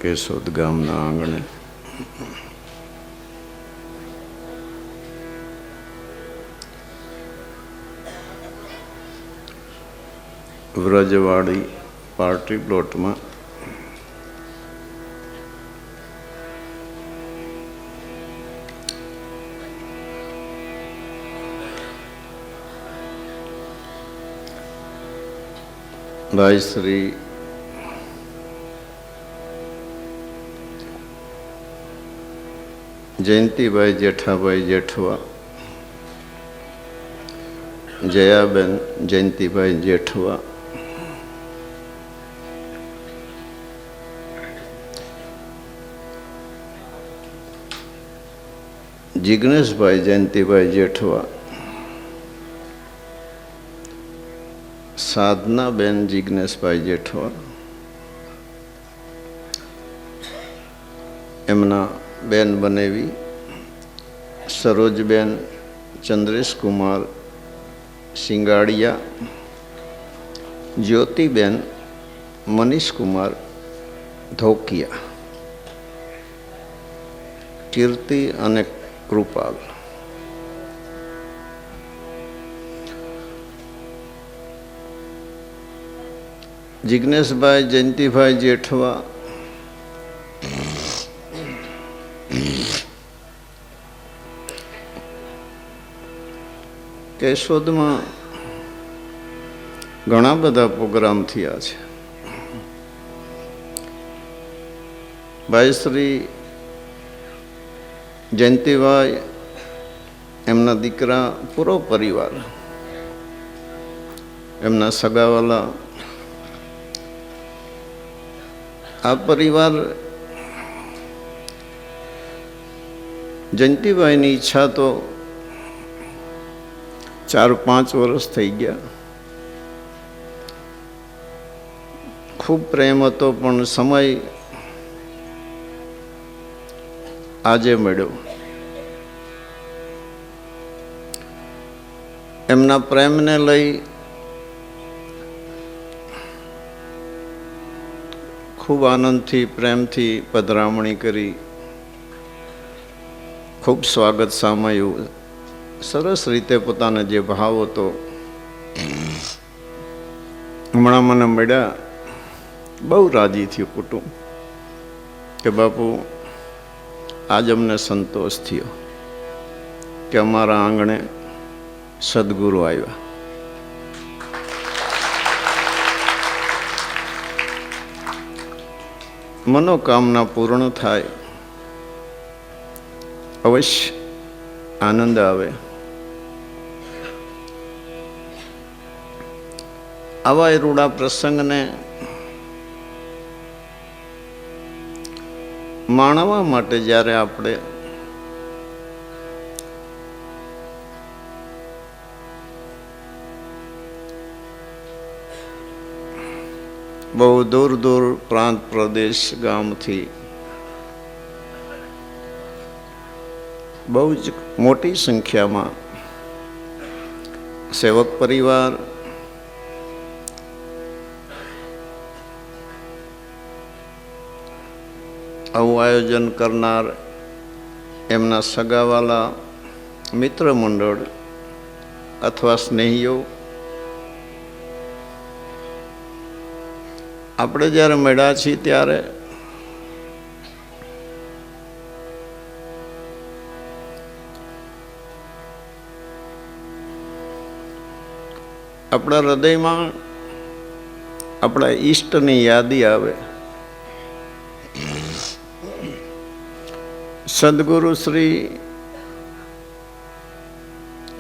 કેશોદ ગામના આંગણે વ્રજવાડી પાર્ટી પ્લોટમાં ભાઈ શ્રી જયંતિભાઈ જેઠાભાઈ જેઠવા, જયાબેન જયંતિભાઈ જેઠવા, જિગ્નેશભાઈ જયંતિભાઈ જેઠવા, સાધનાબેન જિગ્નેશભાઈ જેઠવા, એમના બેન બનેવી સરોજબેન ચંદ્રેશકુમાર સિંગાડિયા, જ્યોતિબેન મનીષકુમાર ધોકિયા, કીર્તિ અને કૃપાલ. જિગ્નેશભાઈ જયંતિભાઈ જેઠવા કેશોદમાં ઘણા બધા પ્રોગ્રામ થયા છે. ભાઈ શ્રી જયંતિભાઈ, એમના દીકરા, પૂરો પરિવાર, એમના સગાવાલા, આ પરિવાર જયંતિભાઈની ઈચ્છા તો 4-5 વર્ષ થઈ ગયા. ખૂબ પ્રેમ હતો, પણ સમય આજે મળ્યો. એમના પ્રેમને લઈ ખૂબ આનંદથી, પ્રેમથી પધરામણી કરી, ખૂબ સ્વાગત સામાયું. સરસ રીતે પોતાનો જે ભાવ હતો, હમણાં મને મળ્યા, બહુ રાજી થયું કુટુંબ કે બાપુ આજ અમને સંતોષ થયો કે અમારા આંગણે સદગુરુ આવ્યા. મનોકામના પૂર્ણ થાય, અવશ્ય આનંદ આવે. આવા એ રૂડા પ્રસંગને માણવા માટે જ્યારે આપણે બહુ દૂર દૂર પ્રાંત પ્રદેશ ગામથી બહુ જ મોટી સંખ્યામાં સેવક પરિવાર, આવું આયોજન કરનાર, એમના સગાવાલા, મિત્ર મંડળ અથવા સ્નેહીઓ, આપણે જ્યારે મળ્યા છીએ ત્યારે આપણા હૃદયમાં આપણા ઈષ્ટની યાદી આવે. સદગુરુ શ્રી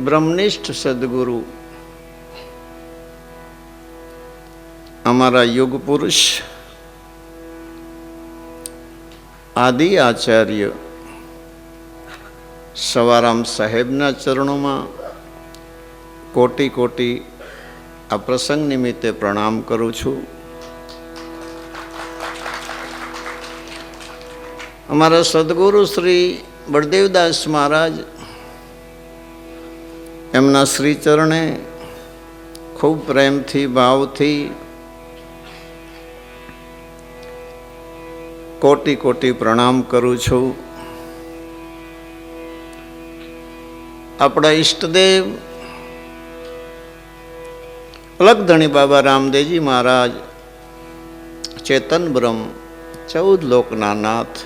બ્રહ્મનિષ્ઠ સદગુરુ, અમારા યુગ પુરુષ આદિ આચાર્ય સવારામ સાહેબના ચરણોમાં કોટી કોટી આ પ્રસંગ નિમિત્તે પ્રણામ કરું છું. અમારા સદગુરુ શ્રી બળદેવદાસ મહારાજ, એમના શ્રી ચરણે ખૂબ પ્રેમથી, ભાવથી કોટી કોટી પ્રણામ કરું છું. આપણા ઈષ્ટદેવ અલગધણી બાબા રામદેવજી મહારાજ, ચેતન બ્રહ્મ, 14 લોકના નાથ,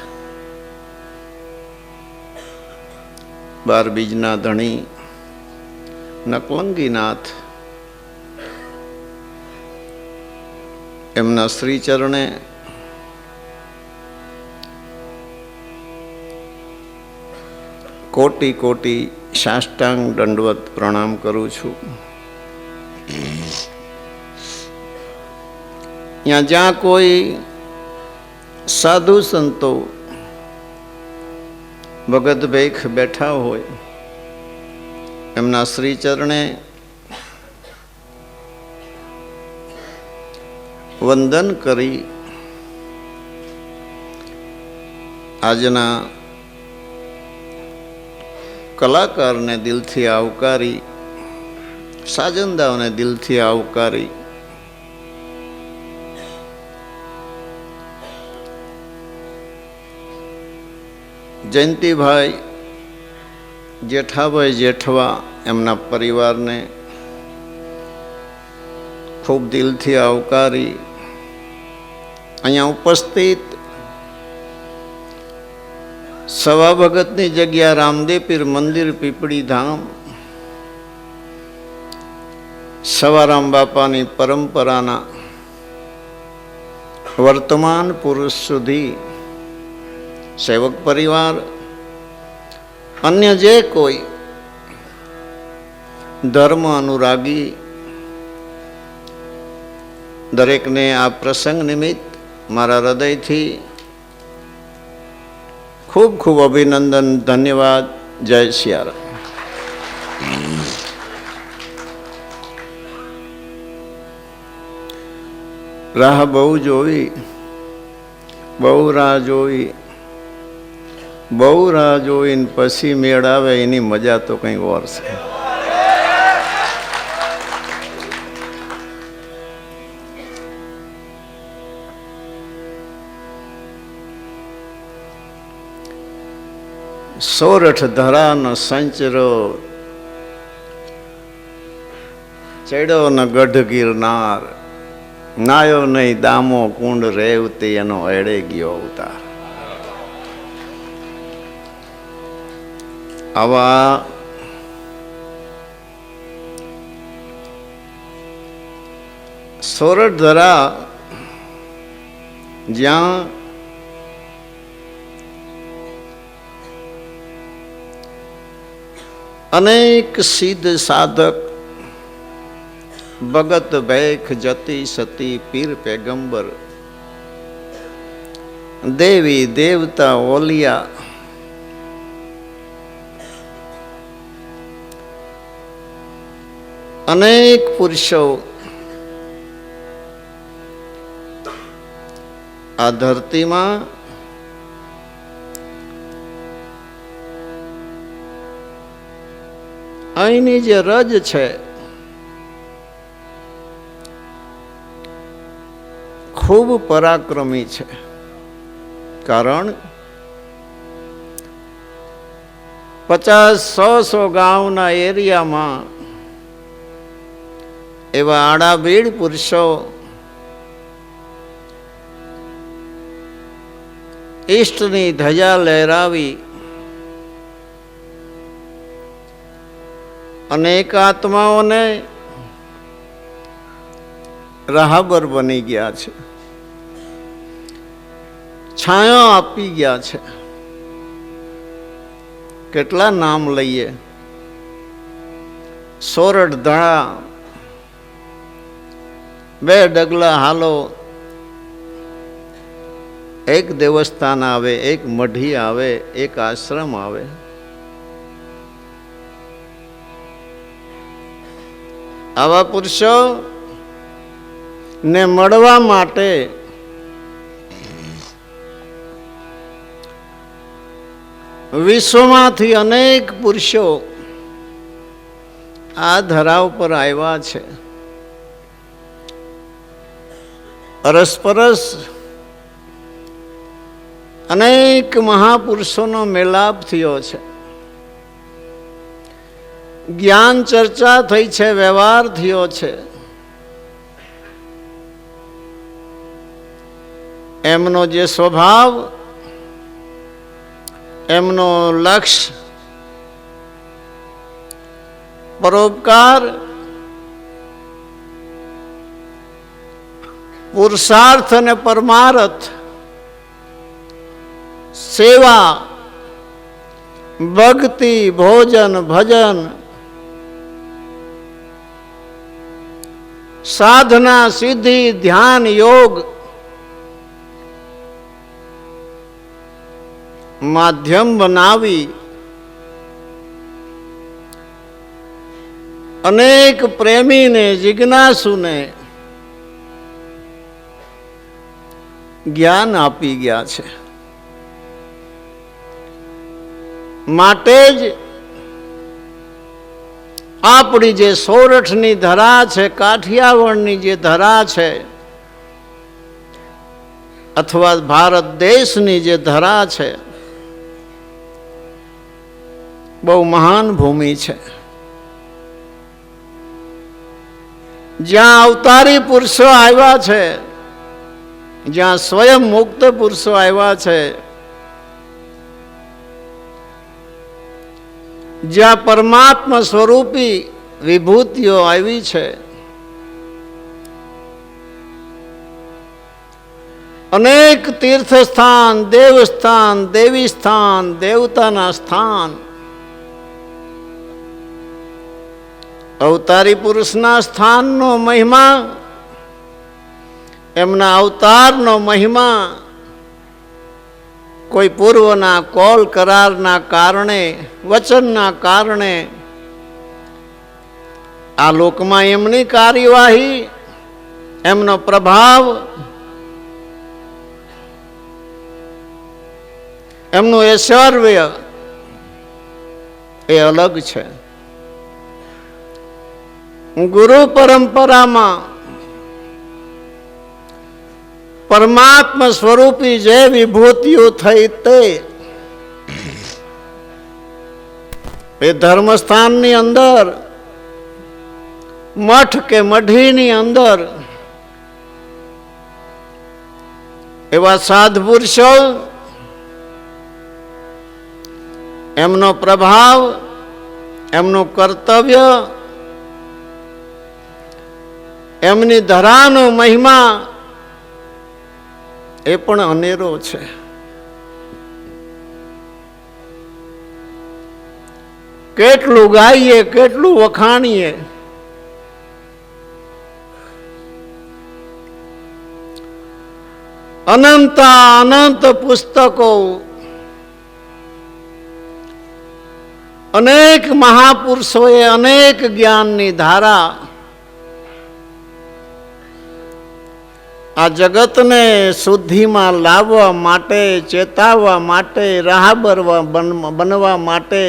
12 બીજના ધણી, નકલંગીનાથ, એમના શ્રી ચરણે કોટી કોટી સાષ્ટાંગ દંડવત પ્રણામ કરું છું. જ્યાં કોઈ સાધુ સંતો ભગત ભેખ બેઠા હોય, એમના શ્રી ચરણે વંદન કરી આજના કલાકારને દિલથી આવકારી, સાજંદાઓને દિલથી આવકારી, જયંતિભાઈ, જેઠાભાઈ જેઠવા, એમના પરિવારને ખૂબ દિલથી આવકારી, અહીંયા ઉપસ્થિત સવા ભગતની જગ્યા રામદેવ પીર મંદિર પીપળી ધામ, સવારામ બાપાની પરંપરાના વર્તમાન પુરુષ સુધી સેવક પરિવાર, અન્ય જે કોઈ ધર્મ અનુરાગી, દરેકને આ પ્રસંગ નિમિત્ત મારા હૃદયથી ખૂબ ખૂબ અભિનંદન, ધન્યવાદ. જય સિયારામ. રાહ બહુ જોઈ, બહુ રાહ જોઈ, બહુ રાહ જોઈને પછી મેળ આવે એની મજા તો કંઈ ઓર છે. સોરઠ ધરાનો સંચરો, ચડ્યો ન ગઢ ગિરનાર, નાયો નહીં દામો કુંડ રેવતી, એનો એડે ગયો અવતાર. આવા સોરઠ ધરા જ્યાં અનેક સિદ્ધ સાધક, ભગત ભેખ, જતી સતી, પીર પેગંબર, દેવી દેવતા, ઓલિયા, અનેક પુરુષો આ ધરતીમાં અહીંની જે રજ છે ખૂબ પરાક્રમી છે. કારણ 50-100 ગામના એરિયામાં એવા આડાબીડ પુરુષો ઈષ્ટની ધજા લહેરાવી અનેક આત્માઓને રાહબર બની ગયા છે, છાયા આપી ગયા છે. કેટલા નામ લઈએ. સોરઠ ધરા, 2 ડગલા હાલો, એક દેવસ્થાન આવે, એક મઢી આવે, એક આશ્રમ આવે. આવા પુરુષો ને મળવા માટે વિશ્વમાંથી અનેક પુરુષો આ ધરા ઉપર આવ્યા છે. અરસપરસ અનેક મહાપુરુષોનો મેલાપ થયો છે, જ્ઞાન ચર્ચા થઈ છે, વ્યવહાર થયો છે. એમનો જે સ્વભાવ, એમનો લક્ષ્ય, પરોપકાર, પુરુષાર્થ અને પરમાર્થ, સેવા, ભક્તિ, ભોજન, ભજન, સાધના, સિદ્ધિ, ધ્યાન, યોગ માધ્યમ બનાવી અનેક પ્રેમીને, જિજ્ઞાસુને જ્ઞાન આપી ગયા છે. માટે જ આપણી જે સોરઠની ધરા છે, કાઠિયાવાડની જે ધરા છે, અથવા ભારત દેશની જે ધરા છે, બહુ મહાન ભૂમિ છે, જ્યાં અવતારી પુરુષો આવ્યા છે, જ્યાં સ્વયં મુક્ત પુરુષો આવ્યા છે, જ્યાં પરમાત્મા સ્વરૂપી વિભૂતિઓ આવી છે. અનેક તીર્થસ્થાન, દેવસ્થાન, દેવી સ્થાન, દેવતાના સ્થાન, અવતારી પુરુષના સ્થાનનો મહિમા, એમના અવતારનો મહિમા કોઈ પૂર્વના કોલ કરારના કારણે, વચનના કારણે આ લોકમાં એમની કાર્યવાહી, એમનો પ્રભાવ, એમનું ઐશ્વર્ય એ અલગ છે. ગુરુ પરંપરામાં પરમાત્મા સ્વરૂપી જે વિભૂતિઓ થઈ તે એ ધર્મસ્થાનની અંદર, મઠ કે મઢીની અંદર એવા સાધપુરુષો, એમનો પ્રભાવ, એમનું કર્તવ્ય, એમની ધરાનો મહિમા એ પણ અનેરો છે. કેટલું ગાઈએ, કેટલું વખાણીએ. અનંત અનંત પુસ્તકો, અનેક મહાપુરુષોએ અનેક જ્ઞાનની ધારા આ જગતને શુદ્ધિમાં લાવવા માટે, ચેતાવવા માટે, રાહબર બનવા માટે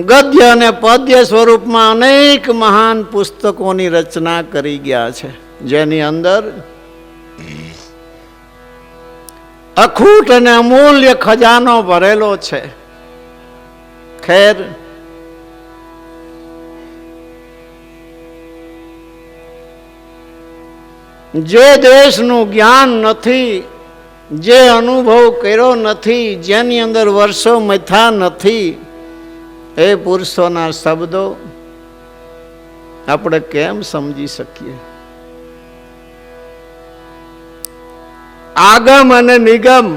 ગદ્ય અને પદ્ય સ્વરૂપમાં અનેક મહાન પુસ્તકોની રચના કરી ગયા છે, જેની અંદર અખૂટ અને અમૂલ્ય ખજાનો ભરેલો છે. ખેર, જે દેશનું જ્ઞાન નથી, જે અનુભવ કર્યો નથી, જેની અંદર વર્ષો મથ્યા નથી, એ પુરુષોના શબ્દો આપણે કેમ સમજી શકીએ? આગમ અને નિગમ,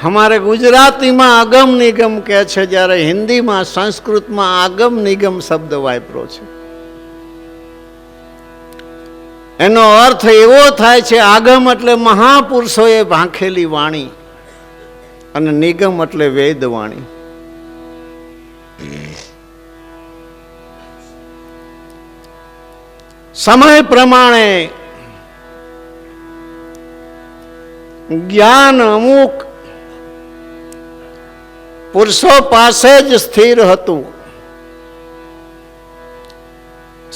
हमारे गुजरातीમાં અગમ નિગમ કહે છે, જ્યારે હિન્દીમાં, સંસ્કૃતમાં આગમ નિગમ શબ્દ વાપરો છે. એનો અર્થ એવો થાય છે, આગમ એટલે મહાપુરુષોએ ભાંખેલી વાણી અને નિગમ એટલે વેદવાણી. સમય પ્રમાણે જ્ઞાન અમુક પુરુષો પાસે જ સ્થિર હતું.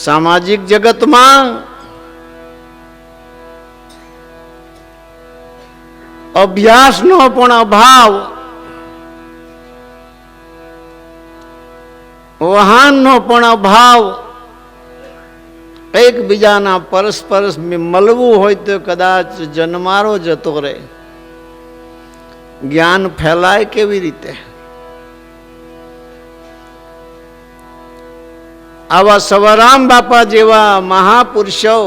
સામાજિક જગતમાં અભ્યાસનો પણ અભાવ, વાહનનો પણ અભાવ, એકબીજાના પરસ્પર મળવું હોય તો કદાચ જન્મારો જતો રહે, જ્ઞાન ફેલાય કેવી રીતે? આવા સવારામ બાપા જેવા મહાપુરુષો,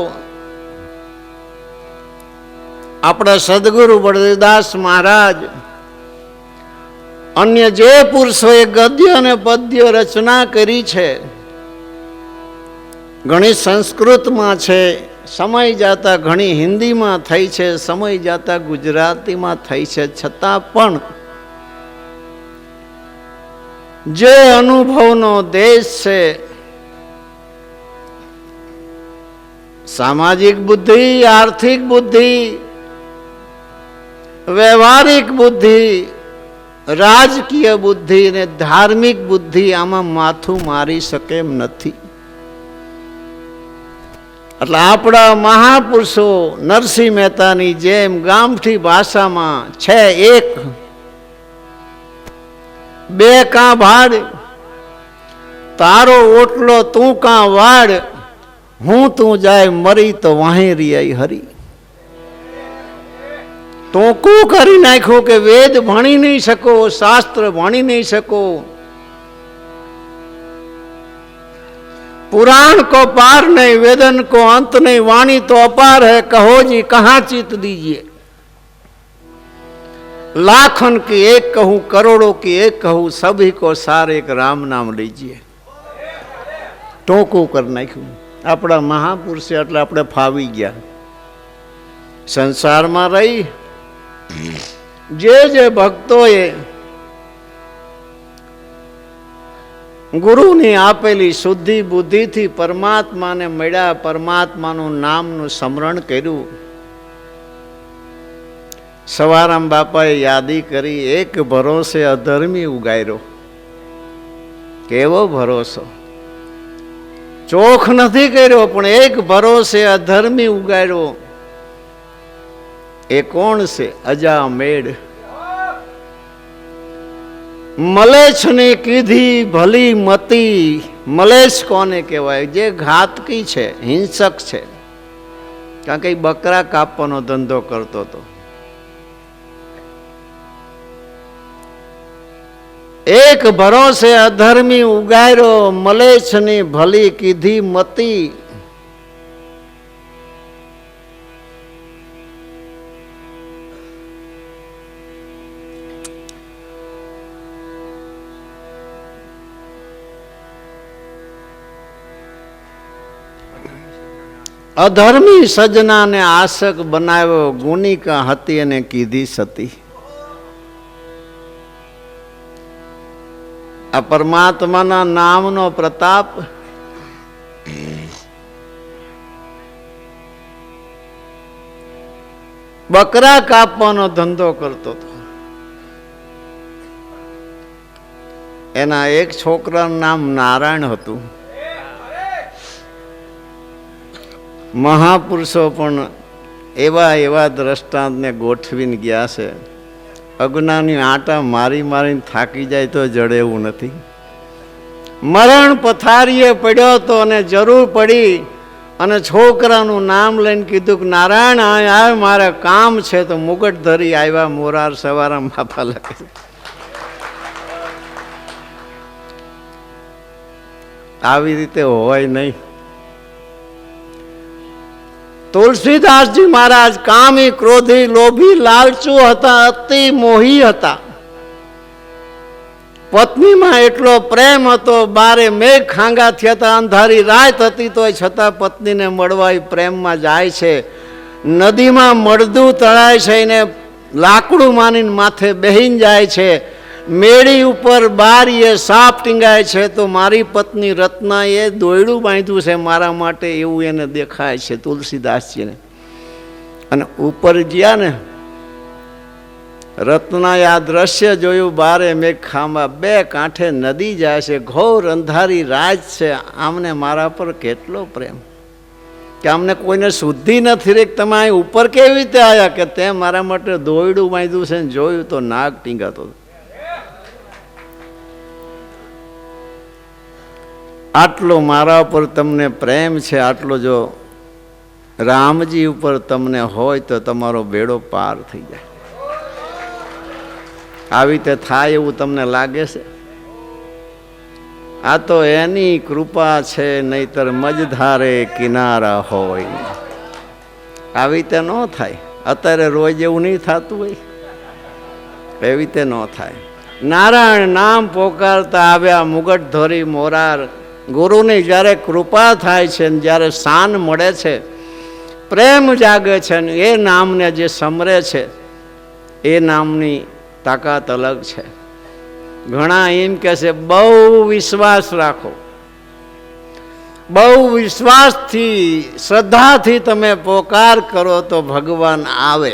આપણા સદગુરુ બળદેવદાસ મહારાજ, અન્ય જે પુરુષોએ ગદ્ય અને પદ્ય રચના કરી છે, ઘણી સંસ્કૃતમાં છે, સમય જતા ઘણી હિન્દીમાં થઈ છે, સમય જતા ગુજરાતીમાં થઈ છે, છતાં પણ જે અનુભવનો દેશ છે, સામાજિક બુદ્ધિ, આર્થિક બુદ્ધિ, વ્યવહારિક બુદ્ધિ, રાજકીય બુદ્ધિ ને ધાર્મિક બુદ્ધિ આમાં માથું મારી શકે એમ નથી. એટલે આપણા મહાપુરુષો નરસિંહ મહેતાની જેમ ગામઠી ભાષામાં છે એક, બે કાં ભાડ, તારો ઓટલો તું કાં વાડ, હું તું જાય મરી તો વાહી રિયાઈ હરી. ટોકું કરી નાખ્યું કે વેદ ભણી નહીં શકો, શાસ્ત્ર ભણી નહીં શકો, पुराण को पार नहीं, वेदन को अंत नहीं, वाणी तो अपार है, कहो जी कहाँ चित दीजिए. लाखन की एक कहूँ, करोड़ों की एक कहूँ, सभी को सार एक राम नाम लीजिए. टोकू कर नाख्યું. આપણા મહાપુરુષે એટલે આપણે ફાવી ગયા. સંસારમાં રહી જે ભક્તોએ ગુરુની આપેલી શુદ્ધિ બુદ્ધિથી પરમાત્માને મળ્યા, પરમાત્માનું નામનું સ્મરણ કર્યું. સવારામ બાપાએ યાદી કરી, એક ભરોસે અધર્મી ઉગાર્યો. કેવો ભરોસો! ચોખ નથી કર્યો, પણ એક ભરોસે અધર્મી ઉગાર્યો. એ કોણ છે? અજામેળ. મલેચ્છ ને કીધી ભલી મતી. મલેચ્છ કોને કહેવાય? જે ઘાતકી છે, હિંસક છે. કારણ કે બકરા કાપવાનો ધંધો કરતો હતો. એક ભરોસે અધર્મી ઉગાર્યો, મલેચ્છ ની ભલી કીધી મતી. અધર્મી સજનાને આશક બનાવ્યો, ગુનિકા હતી અને કીધી સતી. આ પરમાત્માના નામનો પ્રતાપ બકરા કાપવાનો ધંધો કરતો હતો. એના એક છોકરાનું નામ નારાયણ હતું. મહાપુરુષો પણ એવા દ્રષ્ટાંતને ગોઠવીને ગયા છે. અજ્ઞાની આટા મારી મારીને થાકી જાય તો જડે એવું નથી. મરણ પથારીએ પડ્યો હતો અને જરૂર પડી અને છોકરાનું નામ લઈને કીધું કે નારાયણ આ મારે કામ છે, તો મુગટ ધરી આવ્યા. મોરાર સવારામ બાપા લખે. આવી રીતે હોય નહીં. તુલસીદાસજી મહારાજ કામી, ક્રોધી, લોભી, લાલચુ હતા, અતિ મોહી હતા. પત્નીમાં એટલો પ્રેમ હતો, બારે મેઘ ખાંગા થયા હતા, અંધારી રાત હતી, તોય છતાં પત્નીને મળવા પ્રેમમાં જાય છે. નદીમાં મળદું તળાય છે એને લાકડું માનીને માથે બેહીને જાય છે. મેળી ઉપર બારીએ સાપ ટીંગાય છે તો મારી પત્ની રત્નાએ દોયડું બાંધ્યું છે મારા માટે, એવું એને દેખાય છે તુલસીદાસજીને. અને ઉપર ગયા ને, રત્નાએ આ દ્રશ્ય જોયું. બારે મેઘ ખાંભા, બે કાંઠે નદી જાય છે, ઘોર અંધારી રાત છે. આમને મારા પર કેટલો પ્રેમ! કે અમને કોઈને શુદ્ધિ નથી રે, તમે અહીં ઉપર કેવી રીતે આવ્યા? કે તે મારા માટે દોયડું બાંધ્યું છે ને જોયું તો નાગ ટીંગાતો. આટલો મારા ઉપર તમને પ્રેમ છે, આટલો જો રામજી ઉપર તમને હોય તો તમારો બેડો પાર થઈ જાય. આવી રીતે થાય એવું તમને લાગે છે? આ તો એની કૃપા છે, નહીતર મજધારે કિનારા હોય. આવી રીતે ન થાય. અત્યારે રોજ એવું નહીં થતું હોય, એવી રીતે ન થાય. નારાયણ નામ પોકારતા આવ્યા મુગટ ધોરી મોરાર. ગુરુની જ્યારે કૃપા થાય છે ને જ્યારે શાન મળે છે, પ્રેમ જાગે છે ને એ નામને જે સમરે છે એ નામની તાકાત અલગ છે. ઘણા એમ કહે છે બહુ વિશ્વાસ રાખો, બહુ વિશ્વાસથી શ્રદ્ધાથી તમે પોકાર કરો તો ભગવાન આવે.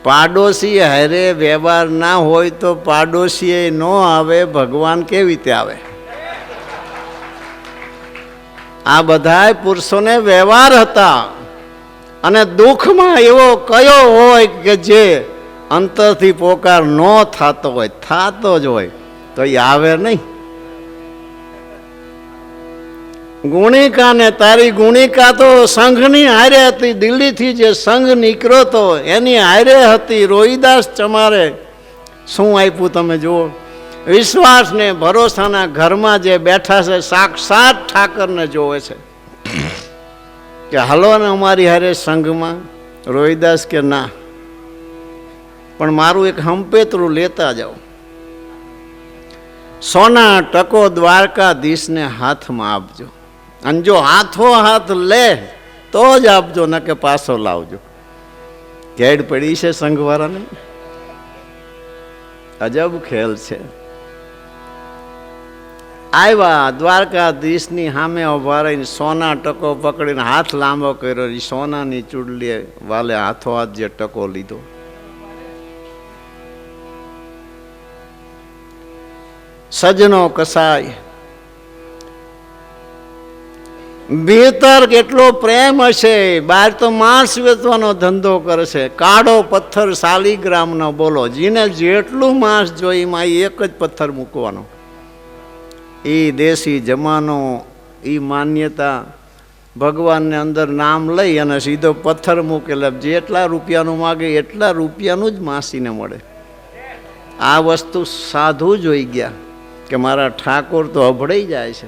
પાડોશી હારે વ્યવહાર ના હોય તો પાડોશી ન આવે, ભગવાન કેવી રીતે આવે? આ બધા પુરુષોને વ્યવહાર હતા, અને દુઃખમાં એવો કયો હોય કે જે અંતરથી પોકાર ન થતો હોય, થતો જ હોય તો એ આવે નહીં. ગુણિકા ને તારી ગુણિકા તો સંઘની હારે હતી, દિલ્હીથી જે સંઘ નીકળ્યો તો એની હારે હતી. રોહિદાસ ચમારે શું આપ્યું તમે જુઓ. વિશ્વાસ ને ભરોસાના ઘરમાં જે બેઠા છે, સાક્ષાત ઠાકરને જોવે છે કે હાલો ને અમારી હારે સંઘમાં. રોહિદાસ કે ના, પણ મારું એક હંપેતરું લેતા જાઓ. સોના ટકો દ્વારકાધીશને હાથમાં આપજો, અને જો હાથો હાથ લે તો જ આપજો, ન કે પાછો લાવજો. ઘેડ પડી છે સંઘવાળાને. અજબ ખેલ છે. આવ્યા દ્વારકાધીશની સામે ઉભા રહીને સોના ટકો પકડીને હાથ લાંબો કર્યો. સોનાની ચૂડલી વાલે હાથો હાથ જે ટકો લીધો. સજનો કસાય ભીતર કેટલો પ્રેમ હશે, બહાર તો માંસ વેચવાનો ધંધો કરે છે. કાળો પથ્થર શાલિગ્રામનો બોલો, જેને જેટલું માંસ જોઈ એમાં એક જ પથ્થર મૂકવાનો. એ દેશી જમાનો, એ માન્યતા. ભગવાનને અંદર નામ લઈ અને સીધો પથ્થર મૂકેલા, જેટલા રૂપિયાનું માગે એટલા રૂપિયાનું જ માસીને મળે. આ વસ્તુ સાધુ જોઈ ગયા કે મારા ઠાકોર તો અભડાઈ જાય છે,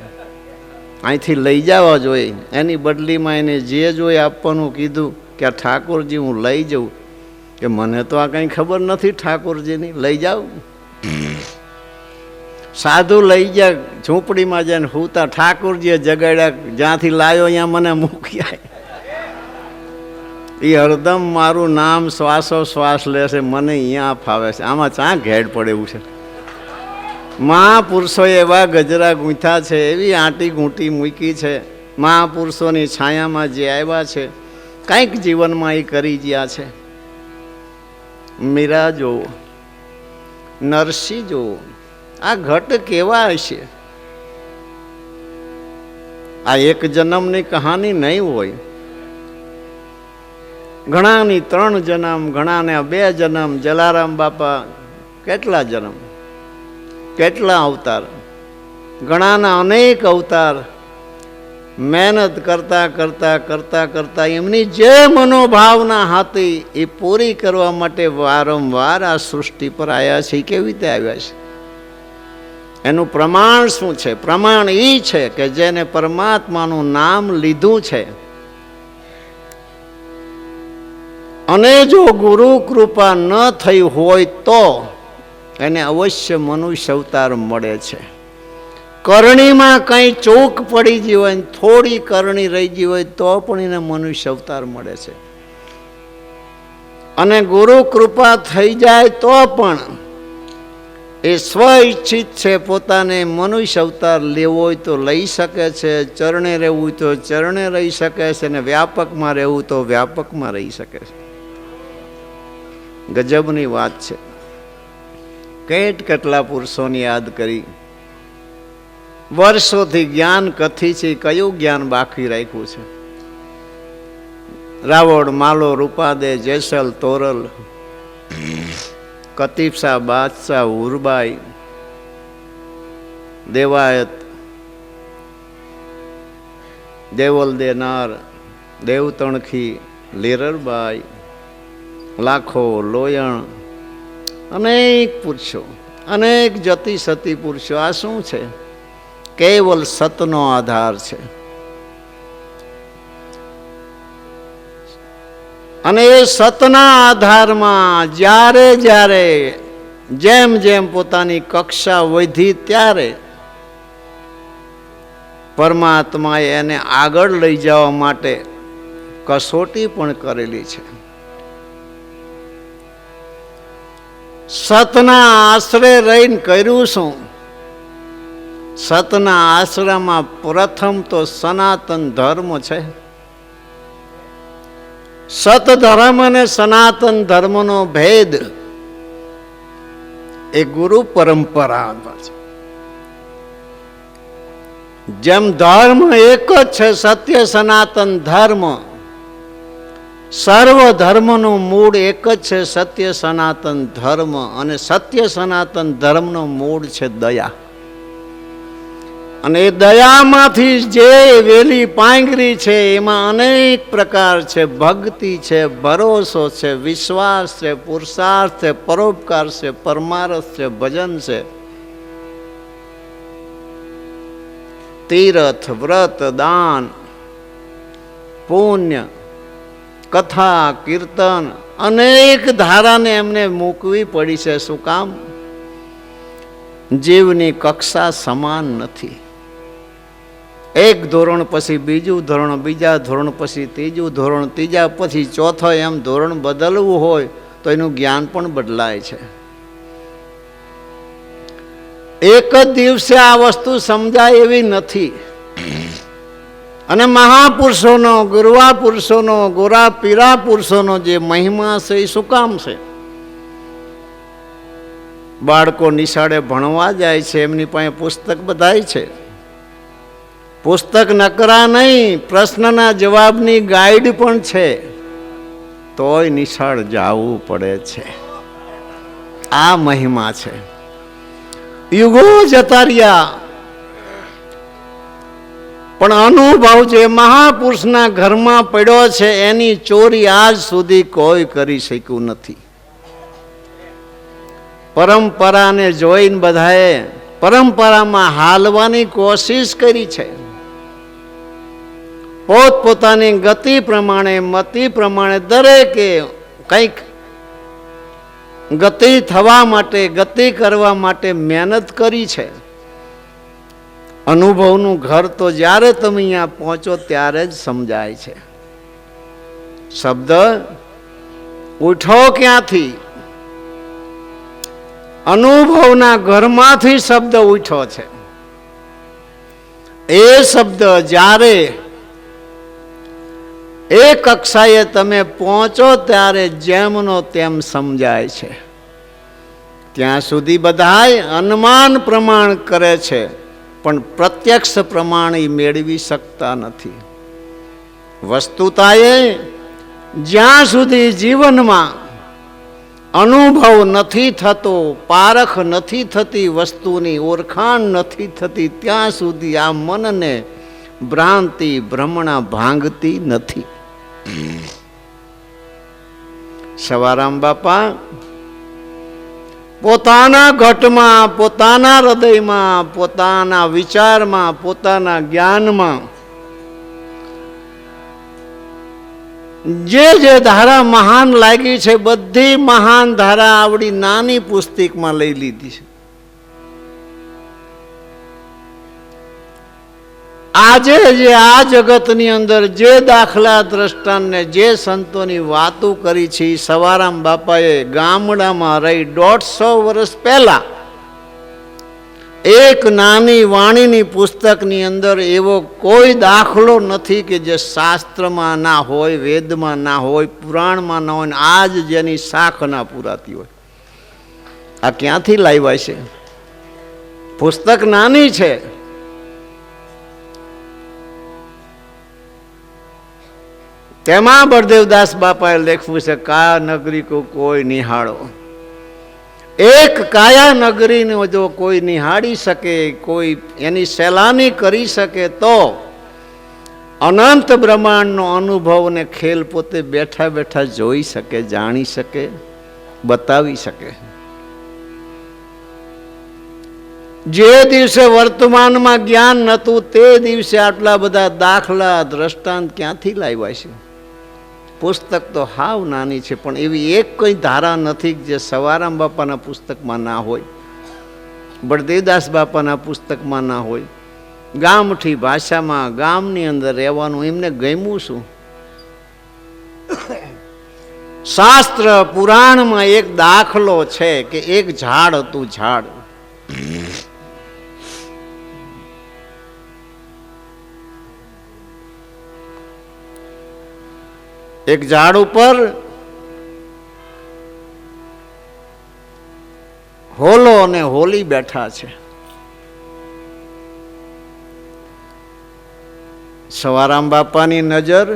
અહીંથી લઈ જવા જોઈએ. એની બદલીમાં એને જે જોઈએ આપવાનું કીધું કે આ ઠાકોરજી હું લઈ જાઉં. કે મને તો આ કંઈ ખબર નથી ઠાકોરજીની, લઈ જાઉં. સાધુ લઈ ગયા ઝૂંપડીમાં જઈને હુતા. ઠાકોરજીએ જગાડ્યા, જ્યાંથી લાવ્યો અહીંયા મને મૂક્યા. એ હરદમ મારું નામ શ્વાસોશ્વાસ લેશે, મને અહીંયા ફાવે છે. આમાં ચા ઘેડ પડે એવું છે. મહાપુરુષોએ એવા ગજરા ગૂંથ્યા છે, એવી આંટી ગૂંટી મૂકી છે. મહાપુરુષોની છાયામાં જે આવ્યા છે, કંઈક જીવનમાં એ કરી ગયા છે. મીરા જોવો, નરસિંહ જોવો, આ ઘટ કેવા હશે? આ એક જન્મની કહાની નહીં હોય. ઘણાની 3 જન્મ, ઘણાને 2 જન્મ. જલારામ બાપા કેટલા જન્મ, કેટલા અવતાર, ઘણાના અનેક અવતાર. મહેનત કરતા કરતા કરતા કરતા એમની જે મનોભાવના હતી એ પૂરી કરવા માટે વારંવાર આ સૃષ્ટિ પર આવ્યા છે. કેવી રીતે આવ્યા છે? એનું પ્રમાણ શું છે? પ્રમાણ એ છે કે જેને પરમાત્માનું નામ લીધું છે, અને જો ગુરુ કૃપા ન થઈ હોય તો એને અવશ્ય મનુષ્ય અવતાર મળે છે. કરણીમાં કંઈ ચોક પડી ગઈ હોય, થોડી કરણી રહી ગઈ હોય તો પણ એને મનુષ્ય અવતાર મળે છે. અને ગુરુ કૃપા થઈ જાય તો પણ એ સ્વ ઈચ્છિત છે. પોતાને મનુષ્ય અવતાર લેવો હોય તો લઈ શકે છે, ચરણે રહેવું હોય તો ચરણે રહી શકે છે, અને વ્યાપકમાં રહેવું તો વ્યાપકમાં રહી શકે છે. ગજબની વાત છે. કેટલા પુરુષોની યાદ કરી. વર્ષોથી જ્ઞાન કથી છે, કયું જ્ઞાન બાકી રાખ્યું છે? રાવણ, માલો, રૂપાદે, જેસલ, તોરલ, કતીફસા, બાદશાહ, ઉરબાઈ, દેવાયત, દેવલ દેનાર, દેવતણખી, લીરરબાઈ, લાખો, લોયણ, અનેક પુરુષો, અનેક જતી સતી પુરુષો. આ શું છે? કેવલ સતનો આધાર છે. અને એ સતના આધારમાં જ્યારે જ્યારે જેમ જેમ પોતાની કક્ષા વધી ત્યારે પરમાત્માએ એને આગળ લઈ જવા માટે કસોટી પણ કરેલી છે. સતના આશ્રય રહીને કર્યું શું? સતના આશ્રયમાં પ્રથમ તો સનાતન ધર્મ છે. સત ધર્મ અને સનાતન ધર્મનો ભેદ એ ગુરુ પરંપરા છે. જેમ ધર્મ એક જ છે, સત્ય સનાતન ધર્મ, સર્વ ધર્મનું મૂળ એક જ છે, સત્ય સનાતન ધર્મ. અને સત્ય સનાતન ધર્મનો મૂળ છે દયા. અને એ દયામાંથી જે વેલી પાંગરી છે એમાં અનેક પ્રકાર છે. ભક્તિ છે, ભરોસો છે, વિશ્વાસ છે, પુરુષાર્થ છે, પરોપકાર છે, પરમારથ છે, ભજન છે, તીર્થ, વ્રત, દાન, પુણ્ય, કથા, કીર્તન, અનેક ધારાને એમને મૂકવી પડી છે. શું કામ? જીવની કક્ષા સમાન નથી. એક ધોરણ પછી બીજું ધોરણ, બીજા ધોરણ પછી ત્રીજું ધોરણ, ત્રીજા પછી ચોથો, એમ ધોરણ બદલવું હોય તો એનું જ્ઞાન પણ બદલાય છે. એક જ દિવસે આ વસ્તુ સમજાય એવી નથી. અને મહાપુરુષોનો, ગુરવા પુરુષોનો, ગોરા પીરા પુરુષોનો જે મહિમા છે એ શું કામ છે? બાળકો નિશાળે ભણવા જાય છે, એમની પાસે પુસ્તક બધાય છે. પુસ્તક નકરા નહીં, પ્રશ્નના જવાબની ગાઈડ પણ છે, તોય નિશાળ જવું પડે છે. આ મહિમા છે. યુગો જતા રહ્યા પણ અનુભવ જે મહાપુરુષના ઘરમાં પડ્યો છે એની ચોરી આજ સુધી કોઈ કરી શક્યું નથી. પરંપરાને જોઈને બધાએ પરંપરામાં હાલવાની કોશિશ કરી છે. પોતપોતાની ગતિ પ્રમાણે, મતિ પ્રમાણે દરેકે કંઈક ગતિ થવા માટે, ગતિ કરવા માટે મહેનત કરી છે. અનુભવનું ઘર તો જ્યારે તમે અહીંયા પહોંચો ત્યારે જ સમજાય છે. શબ્દ ઉઠો ક્યાંથી? અનુભવના ઘરમાંથી શબ્દ ઉઠ્યો છે. એ શબ્દ જ્યારે એ કક્ષાએ તમે પહોંચો ત્યારે જેમનો તેમ સમજાય છે. ત્યાં સુધી બધાય અનુમાન પ્રમાણ કરે છે પણ પ્રત્યક્ષ પ્રમાણ એ મેળવી શકતા નથી. વસ્તુતાએ જ્યાં સુધી જીવનમાં અનુભવ નથી થતો, પારખ નથી થતી, વસ્તુની ઓળખાણ નથી થતી, ત્યાં સુધી આ મનને ભ્રાંતિ, ભ્રમણા ભાંગતી નથી. સવારામ બાપા પોતાના ઘટમાં, પોતાના હૃદયમાં, પોતાના વિચારમાં, પોતાના જ્ઞાનમાં જે જે ધારા મહાન લાગી છે બધી મહાન ધારા આવડી નાની પુસ્તકમાં લઈ લીધી છે. આજે જે આ જગતની અંદર જે દાખલા દ્રષ્ટાંતને જે સંતોની વાતો કરી છે સવારામ બાપાએ ગામડામાં રહી 150 વર્ષ પહેલા એક નાની વાણીની પુસ્તકની અંદર એવો કોઈ દાખલો નથી કે જે શાસ્ત્રમાં ના હોય, વેદમાં ના હોય, પુરાણમાં ના હોય, આજ જેની શાખ ના પુરાતી હોય. આ ક્યાંથી લાવ્યા છે? પુસ્તક નાની છે તેમાં બળદેવદાસ બાપાએ લખ્યું છે, કાયા નગરી કો કોઈ નિહાળો. એક કાયા નગરીને જો કોઈ નિહાળી શકે, કોઈ એની સહેલાની કરી શકે તો અનંત બ્રહ્માંડનો અનુભવ ને ખેલ પોતે બેઠા બેઠા જોઈ શકે, જાણી શકે, બતાવી શકે. જે દિવસે વર્તમાનમાં જ્ઞાન નહોતું તે દિવસે આટલા બધા દાખલા દ્રષ્ટાંત ક્યાંથી લાવ્યા છે? પુસ્તક તો હાવ નાની છે, પણ એવી એક કઈ ધારા નથી જે સવારામ બાપાના પુસ્તકમાં ના હોય, બળદેવદાસ બાપાના પુસ્તકમાં ના હોય. ગામઠી ભાષામાં ગામની અંદર રહેવાનું એમને ગમ્યું શું? શાસ્ત્ર પુરાણમાં એક દાખલો છે કે એક ઝાડ હતું. ઝાડ એક ઝાડ ઉપર હોલો અને હોલી બેઠા છે. સવારામ બાપાની નજર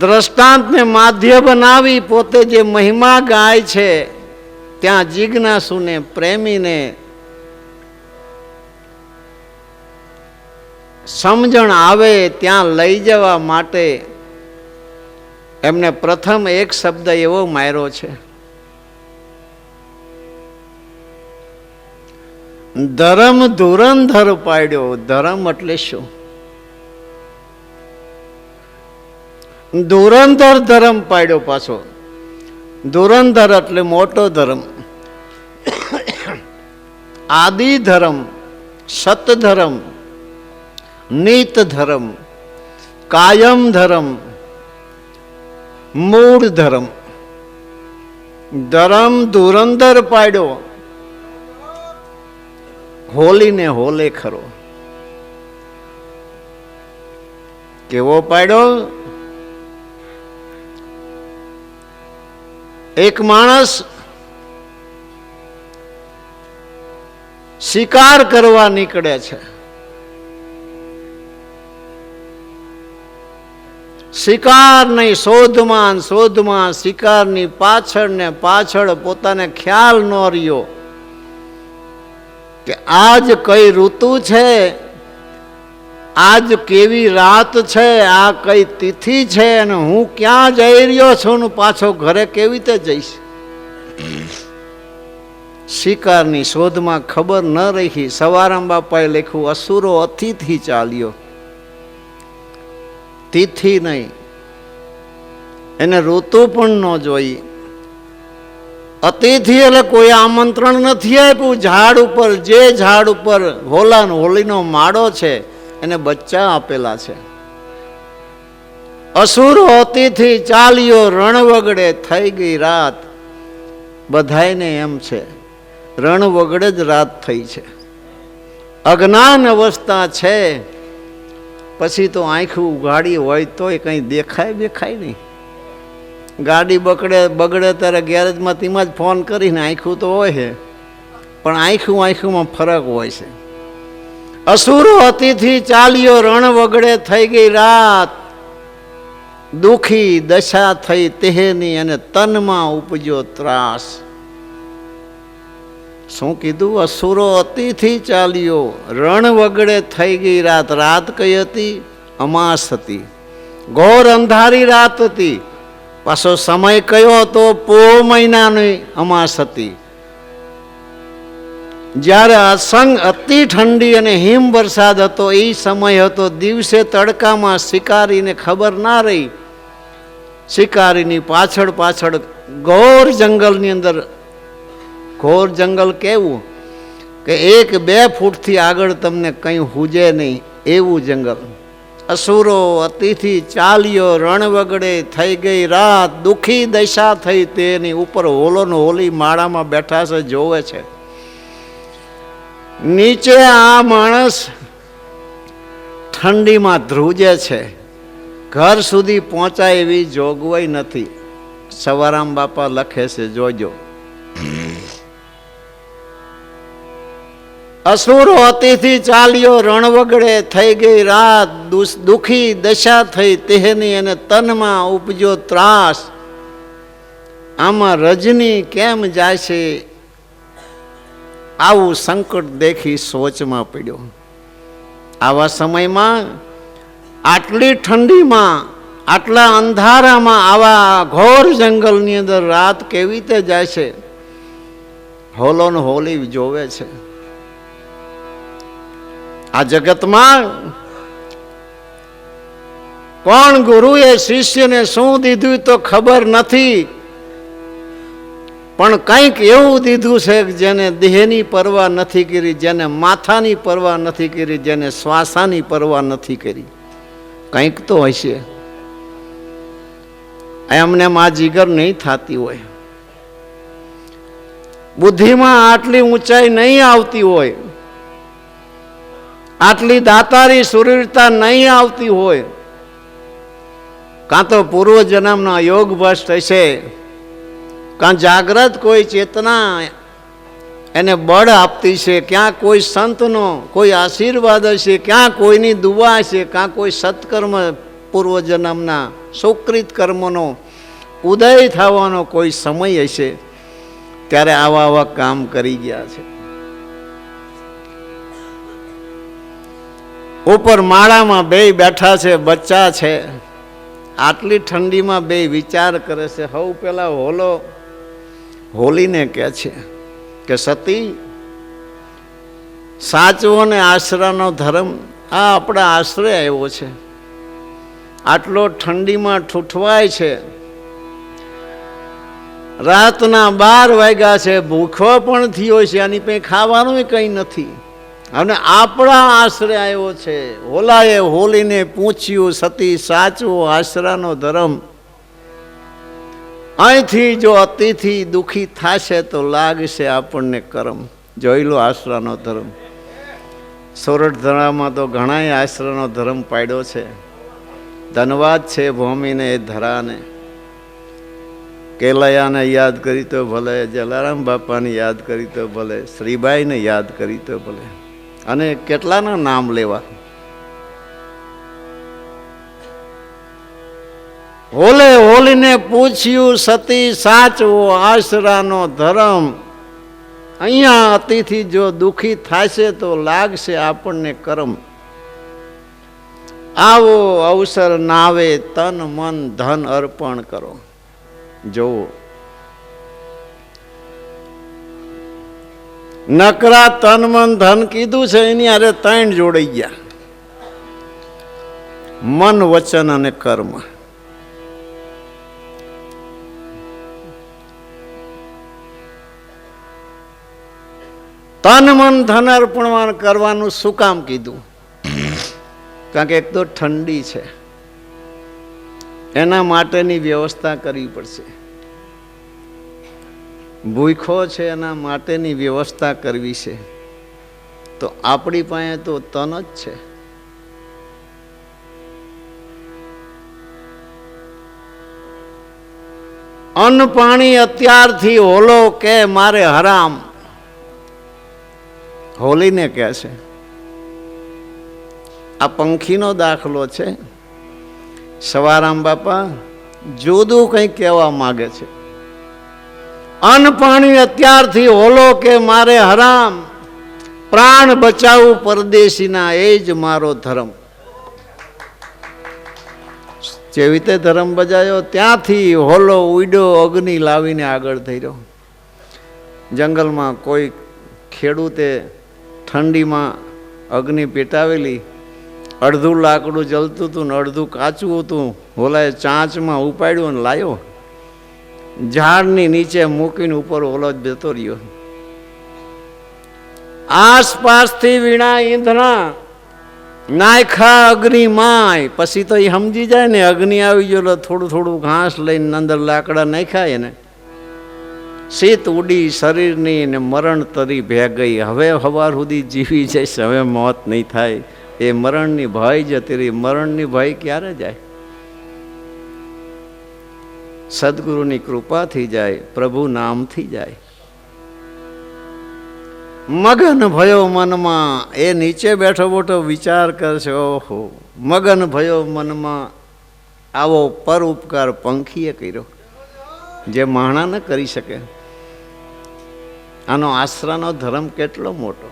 દ્રષ્ટાંતને માધ્ય બનાવી પોતે જે મહિમા ગાય છે ત્યાં જિજ્ઞાસુને, પ્રેમીને સમજણ આવે ત્યાં લઈ જવા માટે એમને પ્રથમ એક શબ્દ એવો માર્યો છે, ધર્મ ધુરંધર પાડ્યો. ધર્મ એટલે શું? ધુરંધર ધર્મ પાડ્યો. પાછો ધુરંધર એટલે મોટો ધર્મ, આદિ ધર્મ, સત ધર્મ, નિત ધર્મ, કાયમ ધર્મ, મૂળ ધર્મ. ધર્મ ધુરંધર પાડ્યો. હોલીને હોલે ખરો. કેવો પાડ્યો? એક માણસ શિકાર કરવા નીકળે છે. શિકારની શોધમાં શોધમાં શિકારની પાછળ ને પાછળ પોતાને ખ્યાલ ન રહ્યો કે આજ કઈ ઋતુ છે, આજ કેવી રાત છે, આ કઈ તિથિ છે, અને હું ક્યાં જઈ રહ્યો છું ને પાછો ઘરે કેવી રીતે જઈશ. શિકારની શોધમાં ખબર ન રહી. સવારામ બાપાએ લખ્યું, અસુરો અતિથિ ચાલ્યો. તિથિ નહીં, એને ઋતુ પણ ન જોઈ. અતિથિ એટલે કોઈ આમંત્રણ નથી આપ્યું. ઝાડ ઉપર, જે ઝાડ ઉપર હોલીનો માળો છે એને બચ્ચા આપેલા છે. અસુરો અતિથિ ચાલ્યો, રણ વગડે થઈ ગઈ રાત. બધાયને એમ છે રણ વગડે જ રાત થઈ છે. અજ્ઞાન અવસ્થા છે. પછી તો આંખું ઉઘાડી હોય તોય કંઈ દેખાય નહીં. ગાડી બગડે ત્યારે ગેરેજમાં તેમાં જ ફોન કરીને આંખું તો હોય છે, પણ આંખુમાં ફરક હોય છે. અસુરો અતિથિ ચાલ્યો, રણ વગડે થઈ ગઈ રાત. દુખી દશા થઈ તેની, અને તનમાં ઉપજ્યો ત્રાસ. શું કીધું? અસુરો અતિથિ ચાલ્યો, રણ વગડે થઈ ગઈ રાત. રાત કઈ હતી? અમાસ હતી, ઘોર અંધારી રાત હતી. પાછો સમય કયો હતો? પોહ મહિનાની અમાસ હતી, જ્યારે અસંગ અતિ ઠંડી અને હિમ વરસાદ હતો. એ સમય હતો. દિવસે તડકામાં શિકારીને ખબર ના રહી. શિકારીની પાછળ પાછળ ઘોર જંગલની અંદર, ઘોર જંગલ કેવું કે 1-2 ફૂટથી આગળ તમને કંઈ હુજે નહીં એવું જંગલ. અસુરો અતિથિ ચાલ્યો, રણ વગડે થઈ ગઈ રાત. દુખી દશા થઈ તેની ઉપર હોલી માળામાં બેઠા છે, જોવે છે. નીચે આ માણસ ઠંડીમાં ધ્રુજે છે. ઘર સુધી પહોંચાય એવી જોગવાઈ નથી. સવારામ બાપા લખે છે, જોજો. અસુરો અતિથી ચાલ્યો રણવગડે, થઈ ગઈ રાત, દુખી દશા થઈ તેની, અને તનમાં ઉપજો ત્રાસ. આમાં રજની કેમ જાય છે? આવું સંકટ દેખી સોચમાં પડ્યો. આવા સમયમાં, આટલી ઠંડીમાં, આટલા અંધારામાં, આવા ઘોર જંગલની અંદર રાત કેવી રીતે જાય છે? હોલો ને હોલી જોવે છે. આ જગતમાં કોણ ગુરુએ શિષ્યને શું દીધું તો ખબર નથી, પણ કંઈક એવું દીધું છે જેને દેહની પરવા નથી કરી, જેને માથાની પરવા નથી કરી, જેને શ્વાસાની પરવા નથી કરી. કંઈક તો હશે. એમને આ જીગર નહીં થતી હોય, બુદ્ધિમાં આટલી ઊંચાઈ નહીં આવતી હોય, આટલી દાતારી સુરવીરતા નહીં આવતી હોય, કાં તો પૂર્વ જન્મના યોગ ભ્રષ્ટ હશે, કાં જાગ્રત કોઈ ચેતના એને બળ આપતી છે, ક્યાં કોઈ સંતનો કોઈ આશીર્વાદ હશે, ક્યાં કોઈની દુઆ હશે, કાં કોઈ સત્કર્મ પૂર્વ જન્મના સુકૃત કર્મનો ઉદય થવાનો કોઈ સમય હશે, ત્યારે આવા કામ કરી ગયા છે. ઉપર માળામાં બે બેઠા છે, બચ્ચા છે. આટલી ઠંડીમાં બે વિચાર કરે છે. હવ પેલા હોલીને કહે છે કે સતી, સાચવો ને આશરાનો ધર્મ. આ આપણા આશ્રય આવ્યો છે, આટલો ઠંડીમાં ઠૂઠવાય છે, રાતના 12 વાગ્યા છે, ભૂખો પણ થયો છે, આની પાસે ખાવાનું કંઈ નથી, અને આપણા આશ્રય આવ્યો છે. હોલાએ હોલીને પૂછ્યું, સતી સાચવો આશરાનો ધર્મ. અહીંથી જો અતિથી દુઃખી થશે તો લાગશે આપણને કરમ. જોઈ લો આશરાનો ધર્મ. સોરઠ ધરામાં તો ઘણાય આશરાનો ધર્મ પાડ્યો છે. ધન્યવાદ છે ભૂમિને એ ધરાને. કેલૈયાને યાદ કરી તો ભલે, જલારામ બાપાને યાદ કરી તો ભલે, શ્રીબાઈને યાદ કરી તો ભલે, અને કેટલાના નામ લેવા. હોલીને પૂછ્યું, સતી સાચવો આશરાનો ધર્મ. અહીંયા અતિથી જો દુઃખી થશે તો લાગશે આપણને કરમ. આવો અવસર નાવે તન મન ધન અર્પણ કરો. જોવો, નકરા તન મન ધન કીધું છે, એની હારે 3 જોડાઈ ગયા: મન, વચન અને કર્મ. તન મન ધન અર્પણ કરવાનું શું કામ કીધું? કારણ કે એક તો ઠંડી છે, એના માટેની વ્યવસ્થા કરવી પડશે. ભૂખો છે, એના માટેની વ્યવસ્થા કરવી છે. તો આપણી પાસે તો તન જ છે. અન્ન પાણી અત્યારથી હોલો કે મારે હરામ. હોલીને કહે છે. આ પંખીનો દાખલો છે. સવારામ બાપા જુદું કંઈ કહેવા માગે છે. અન્ન પાણી અત્યારથી હોલો કે મારે હરામ, પ્રાણ બચાવું પરદેશીના એ જ મારો ધર્મ. જેવી રીતે ધર્મ બજાયો ત્યાંથી હોલો ઉડ્યો, અગ્નિ લાવીને આગળ થઈ રહ્યો. જંગલમાં કોઈ ખેડૂતે ઠંડીમાં અગ્નિ પેટાવેલી, અડધું લાકડું જલતું હતું ને અડધું કાચું હતું. હોલાએ ચાંચમાં ઉપાડ્યું અને લાવ્યો, ઝાડની નીચે મૂકીને ઉપર હોલો જતો રહ્યો. આસપાસથી વીણા ઈંધણા નાયખા અગ્નિ માય. પછી તો એ સમજી જાય ને અગ્નિ આવી ગયો, થોડું થોડું ઘાસ લઈને અંદર લાકડા નાખ્યા ને શીત ઉડી શરીરની ને મરણ તરી ભેગઈ. હવે સવાર સુધી જીવી જઈશ, હવે મોત નહીં થાય. એ મરણની ભય જતી રહી. મરણની ભય ક્યારે જાય? સદગુરુની કૃપાથી જાય, પ્રભુ નામથી જાય. મગન ભયો મનમાં, એ નીચે બેઠો બેઠો વિચાર કરશે, ઓહો મગન ભયો મનમાં, આવો પર ઉપકાર પંખીએ કર્યો જે માણા ન કરી શકે. આનો આશરાનો ધર્મ કેટલો મોટો.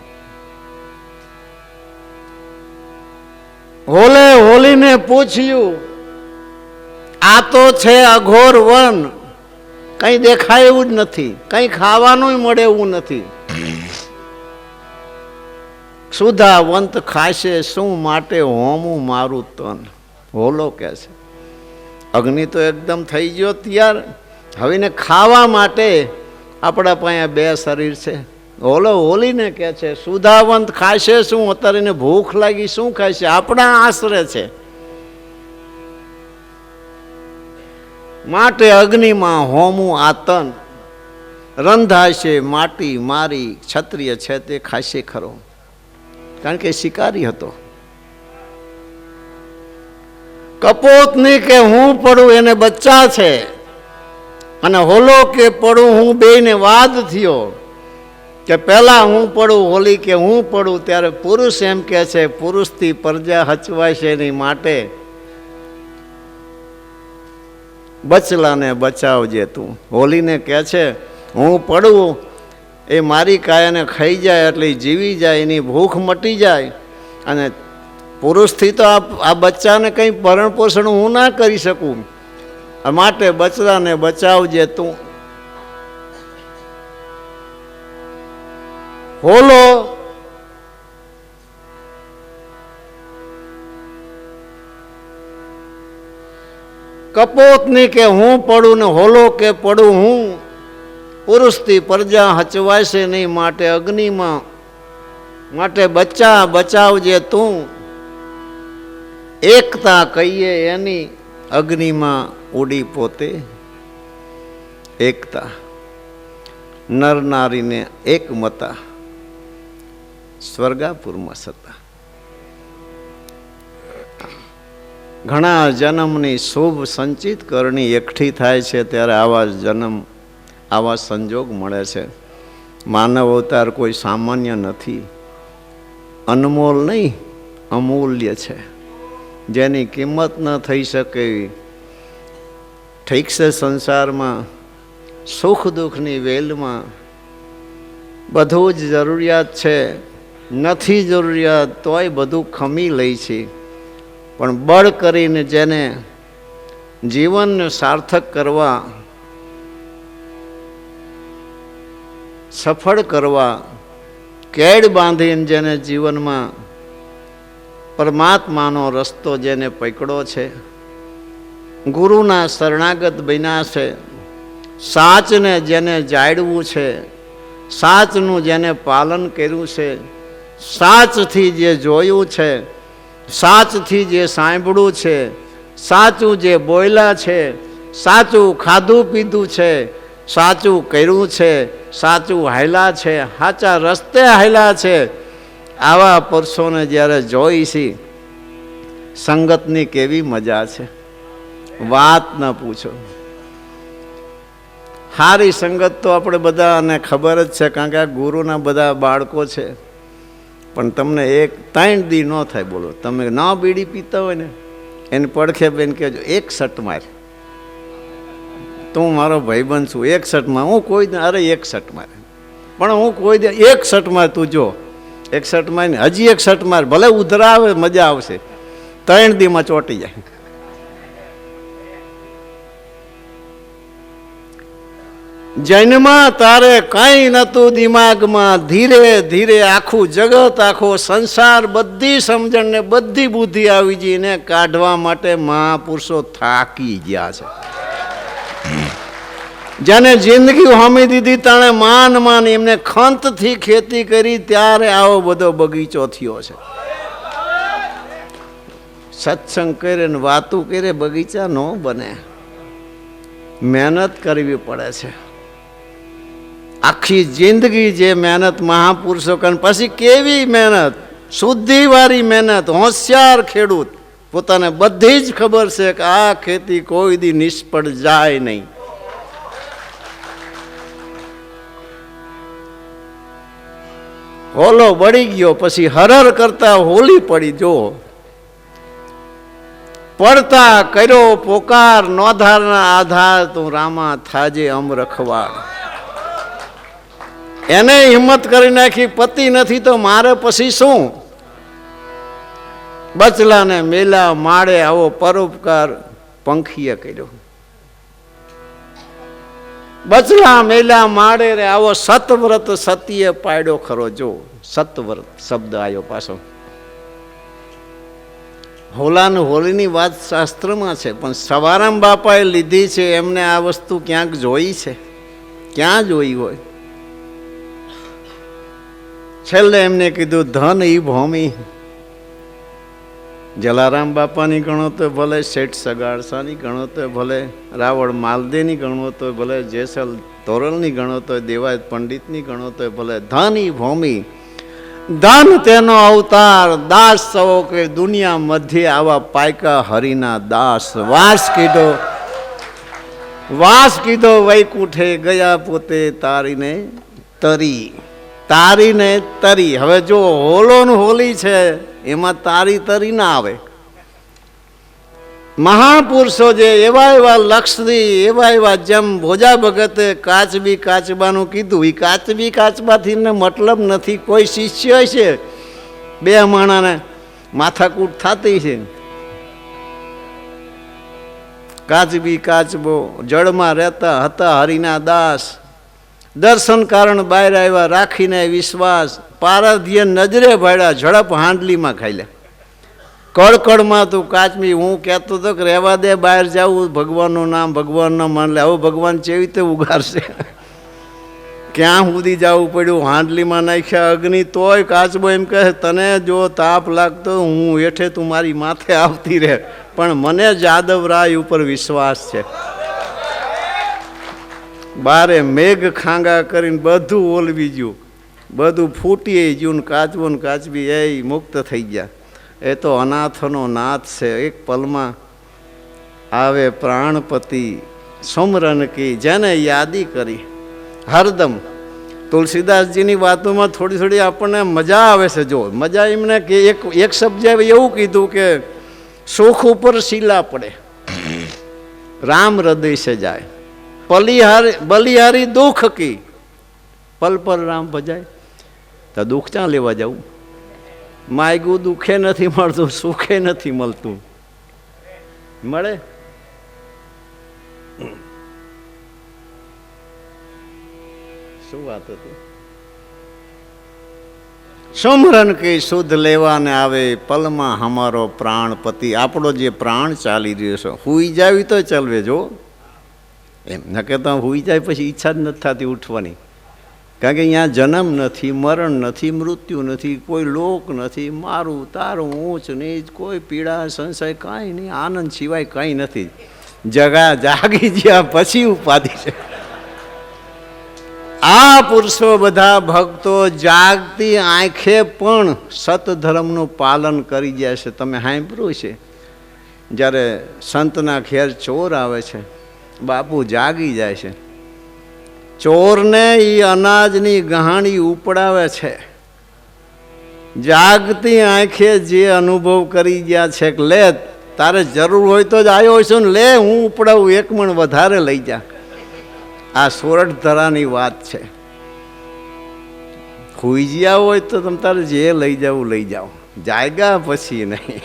હોલે હોલીને પૂછ્યું, આ તો છે અઘોર વન, કઈ દેખાય એવું જ નથી, કઈ ખાવાનું મળે એવું નથી. સુધાવંત ખાશે શું માટે હોમું મારું તન. હોલો કે છે અગ્નિ તો એકદમ થઈ ગયો તૈયાર, હવે એને ખાવા માટે આપણા પાસે બે શરીર છે. હોલો હોલીને કે છે સુધાવંત ખાશે શું, અત્યારે એને ભૂખ લાગી શું ખાશે, આપણા આશરે છે. માટે અગ્નિમાં હોમું આ તન, રંધાશે માટી મારી, ક્ષત્રિય છે તે ખાશે ખરો. કારણ કે શિકારી હતો. કપોતની કે હું પડું એને બચ્ચા છે, અને હોલો કે પડું હું, બેયને વાદ થયો કે પહેલા હું પડું, હોલી કે હું પડું. ત્યારે પુરુષ એમ કે છે પુરુષથી પ્રજા હચવાશે નહીં, માટે બચલાને બચાવજે તું. હોલીને કહે છે હું પડું, એ મારી કાયાને ખાઈ જાય એટલે જીવી જાય, એની ભૂખ મટી જાય. અને પુરુષથી તો આ બચ્ચાને કંઈ ભરણ પોષણ હું ના કરી શકું, માટે બચલાને બચાવજે તું. હોલો કપોતની કે હું પડું, ને હોલો કે પડું હું, પુરુષથી પ્રજા હચવાશે નહીં, માટે અગ્નિમાં, માટે બચ્ચા બચાવજે તું. એકતા કહીએ એની, અગ્નિમાં ઉડી પોતે. એકતા નર નારીને એક મતા, સ્વર્ગાપુરમાં સતા. ઘણા જન્મની શુભ સંચિત કરણી એકઠી થાય છે ત્યારે આવા જન્મ, આવા સંજોગ મળે છે. માનવ અવતાર કોઈ સામાન્ય નથી, અનમોલ નહીં અમૂલ્ય છે, જેની કિંમત ન થઈ શકે. ઠીક છે સંસારમાં સુખ દુઃખની વેલમાં બધું જ જરૂરિયાત છે, નથી જરૂરિયાત તોય બધું ખમી લે છે. પણ બળ કરીને જેને જીવનને સાર્થક કરવા, સફળ કરવા, કેડ બાંધીને જેને જીવનમાં પરમાત્માનો રસ્તો જેને પકડ્યો છે, ગુરુના શરણાગત બન્યા છે, સાચને જેને જાળવું છે, સાચનું જેને પાલન કર્યું છે, સાચથી જે જોયું છે, સાચથી જે સાંભળ્યું છે, સાચું જે બોલ્યા છે, સાચું ખાધું પીધું છે, સાચું કર્યું છે, સાચું હાલ્યા છે, સાચા રસ્તે હાલ્યા છે. આવા પુરુષોને જ્યારે જોઈશી, સંગતની કેવી મજા છે, વાત ન પૂછો. સારી સંગત તો આપણે બધાને ખબર જ છે, કારણ કે આ ગુરુના બધા બાળકો છે. પણ તમને એક 3 દી ન થાય, બોલો તમે ના બીડી પીતા હોય ને એને પડખે બેન કહેજો એક શટ માર, તું મારો ભાઈબંધ છું, એક શટ માર. હું કોઈ દે અરે એક શટ માર, પણ હું કોઈ દે એક શટ માર, તું જો એક શટ માર ને હજી એક શટ માર, ભલે ઉધરા આવે મજા આવશે, 3 દીમાં ચોંટી જાય. જન્મમાં તારે કંઈ નતું દિમાગમાં, ધીરે ધીરે આખું જગત, આખો સંસાર, બધી સમજણ ને બધી બુદ્ધિ આવી જઈને કાઢવા માટે મહાપુરુષો થાકી ગયા છે. જેને જિંદગી હોમી દીધી તાણે માન માન એમને ખંતથી ખેતી કરી, ત્યારે આવો બધો બગીચો થયો છે. સત્સંગ કરે ને વાતું કરે બગીચા ન બને, મહેનત કરવી પડે છે. આખી જિંદગી જે મહેનત મહાપુરુષો કરે, પછી કેવી મહેનત, શુદ્ધિવાળી મહેનત. હોશિયાર ખેડૂત, પોતાને બધી જ ખબર છે કે આ ખેતી કોઈ દી નિષ્ફળ જાય નહીં. હોલો બળી ગયો, પછી હરર કરતા હોલી પડી. જો પડતા કર્યો પોકાર, નોધારના આધાર તું રામા થાજે અમ રખવાડ. એને હિંમત કરી નાખી, પતિ નથી તો મારે પછી શું? બચલાને મેલા માળે આવો પરોપકાર પંખીએ કર્યો. બચલા મેલા માળે રે આવો સતવ્રત સતીએ પાડ્યો ખરો. જો સતવ્રત શબ્દ આવ્યો પાછો. હોલાને હોલીની વાત શાસ્ત્રમાં છે, પણ સવારામ બાપાએ લીધી છે. એમને આ વસ્તુ ક્યાંક જોઈ છે? ક્યાં જોઈ હોય? છેલ્લે એમને કીધું ધન ઈ ભૂમિ. જલારામ બાપાની ગણો તો ભલે, શેઠ સગાડસાની ગણો તો ભલે, રાવળ માલદેની ગણો તો ભલે, જેસલ તોરલની ગણો તો, દેવાય પંડિતની ગણો તો ભલે, ધન ઈ ભૂમિ. ધન તેનો અવતાર, દાસ સવો કે દુનિયા મધ્ય આવા પાયકા હરિના દાસ. વાસ કીધો વૈકુંઠે ગયા પોતે તારીને તરી. તારીને તરી. હવે જો હોલો ને હોલી છે, એમાં તારી તરી ના આવે. મહાપુરુષો જે એવા એવા લક્ષથી, એવા એવા જેમ ભોજા ભગતે કાચબી કાચબાનું કીધું, એ કાચબી કાચબાથી ને મતલબ નથી. કોઈ શિષ્ય છે, બે માણાને માથાકૂટ થતી છે. કાચબી કાચબો જળમાં રહેતા હતા હરિના દાસ. દર્શન કારણ બહાર આવ્યા, રાખીને વિશ્વાસ. પારધ્ય નજરે ભાડ્યા, ઝડપ હાંડલીમાં ખાઈ લે. કડકડમાં તું કાચમી. હું કહેતો હતો કે રહેવા દે, બહાર જવું, ભગવાનનું નામ, ભગવાનના માન લે. હવે ભગવાન કેવી રીતે ઉગારશે? ક્યાં સુધી જવું પડ્યું? હાંડલીમાં નાખ્યા અગ્નિ. તોય કાચબો એમ કહે, તને જો તાપ લાગતો હું હેઠે, તું મારી માથે આવતી રહે, પણ મને જાદવરાય ઉપર વિશ્વાસ છે. બારે મેઘ ખાંગા કરીને બધું ઓલવી ગયું, બધું ફૂટી ગયું. કાચબો ને કાચબી એ મુક્ત થઈ ગયા. એ તો અનાથનો નાથ છે. એક પલમાં આવે પ્રાણપતિ, સુમરન કી જેને યાદી કરી હરદમ. તુલસીદાસજીની વાતોમાં થોડી થોડી આપણને મજા આવે છે. જો મજા એમને કે એક શબ્દ એવું કીધું કે સુખ ઉપર શીલા પડે, રામ હૃદય સે જાય. બલિહારી દુઃખ કી, પલ પર રામ ભજાય. તો દુઃખ ક્યાં લેવા જવું? માયગું દુઃખે નથી મળતું, સુખે નથી મળતું. મળે? શું વાત હતી? સુમરન કી શુદ્ધ લેવાને આવે, પલમાં હમારો પ્રાણપતિ. આપણો જે પ્રાણ ચાલી રહ્યો છે, હુઈ જાવી તો ચાલવે. જો એમ ન કહેતા હુઈ જાય પછી ઈચ્છા જ નથી થતી ઉઠવાની. કારણ કે અહીંયા જન્મ નથી, મરણ નથી, મૃત્યુ નથી, કોઈ લોક નથી, મારું તારું, ઊંચ નીચ, કોઈ પીડા સંશય કાંઈ નહીં. આનંદ સિવાય કંઈ નથી. જાગી જ્યાં પછી ઉપાધિ છે. આ પુરુષો બધા ભક્તો જાગતી આંખે પણ સતધર્મનું પાલન કરી જાય છે. તમે સાંભળ્યું છે, જ્યારે સંતના ઘેર ચોર આવે છે, બાપુ જાગી જાય છે. ચોરને એ અનાજની ગહાણી ઉપડાવે છે. જાગતી આંખે જે અનુભવ કરી ગયા છે કે લે, તારે જરૂર હોય તો જ આવ્યો છું ને, લે હું ઉપડાવું, એક મણ વધારે લઈ જા. આ સોરઠ ધરાની વાત છે. ખુઈ ગયા હોય તો તમે તારે જે લઈ જવું લઈ જાઓ, જાયગા પછી નહીં.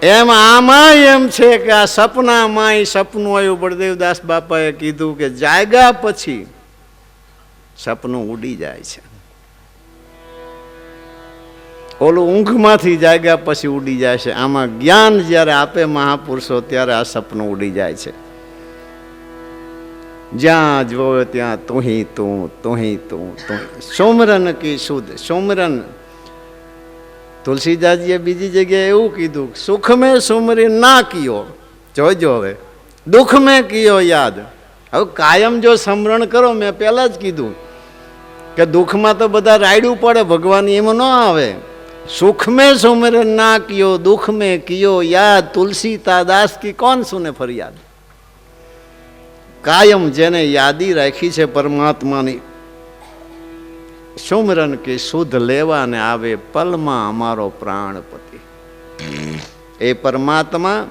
એમ આમાં એમ છે કે આ સપનામાં સપનું આવ્યું. બળદેવદાસ બાપાએ કીધું કે જાયગા પછી સપનું ઉડી જાય છે. ઓલું ઊંઘમાંથી જાગ્યા પછી ઉડી જાય છે. આમાં જ્ઞાન જ્યારે આપે મહાપુરુષો ત્યારે આ સપનું ઉડી જાય છે. જ્યાં જોયો ત્યાં તુહી તું, તુહી તું, તું. સુમરન કી શુદ્ધ. સુમરન તુલસીદાસજીએ બીજી જગ્યાએ એવું કીધું, સુખ મેં સુમરી ના કિયો. જોજો હવે, દુઃખ મેં કિયો યાદ. હવે કાયમ જો સ્મરણ કરો, મેં પહેલા જ કીધું કે દુઃખમાં તો બધા રાયડું પડે, ભગવાન એમ ન આવે. સુખ મેં સુમરન ના કિયો, દુઃખ મેં કિયો યાદ. તુલસી દાસ કી કોણ સુને ફરિયાદ. કાયમ જેને યાદી રાખી છે પરમાત્માની, સુમરન કી સુધ લેવાને આવે પલમાં અમારો પ્રાણપતિ. એ પરમાત્મા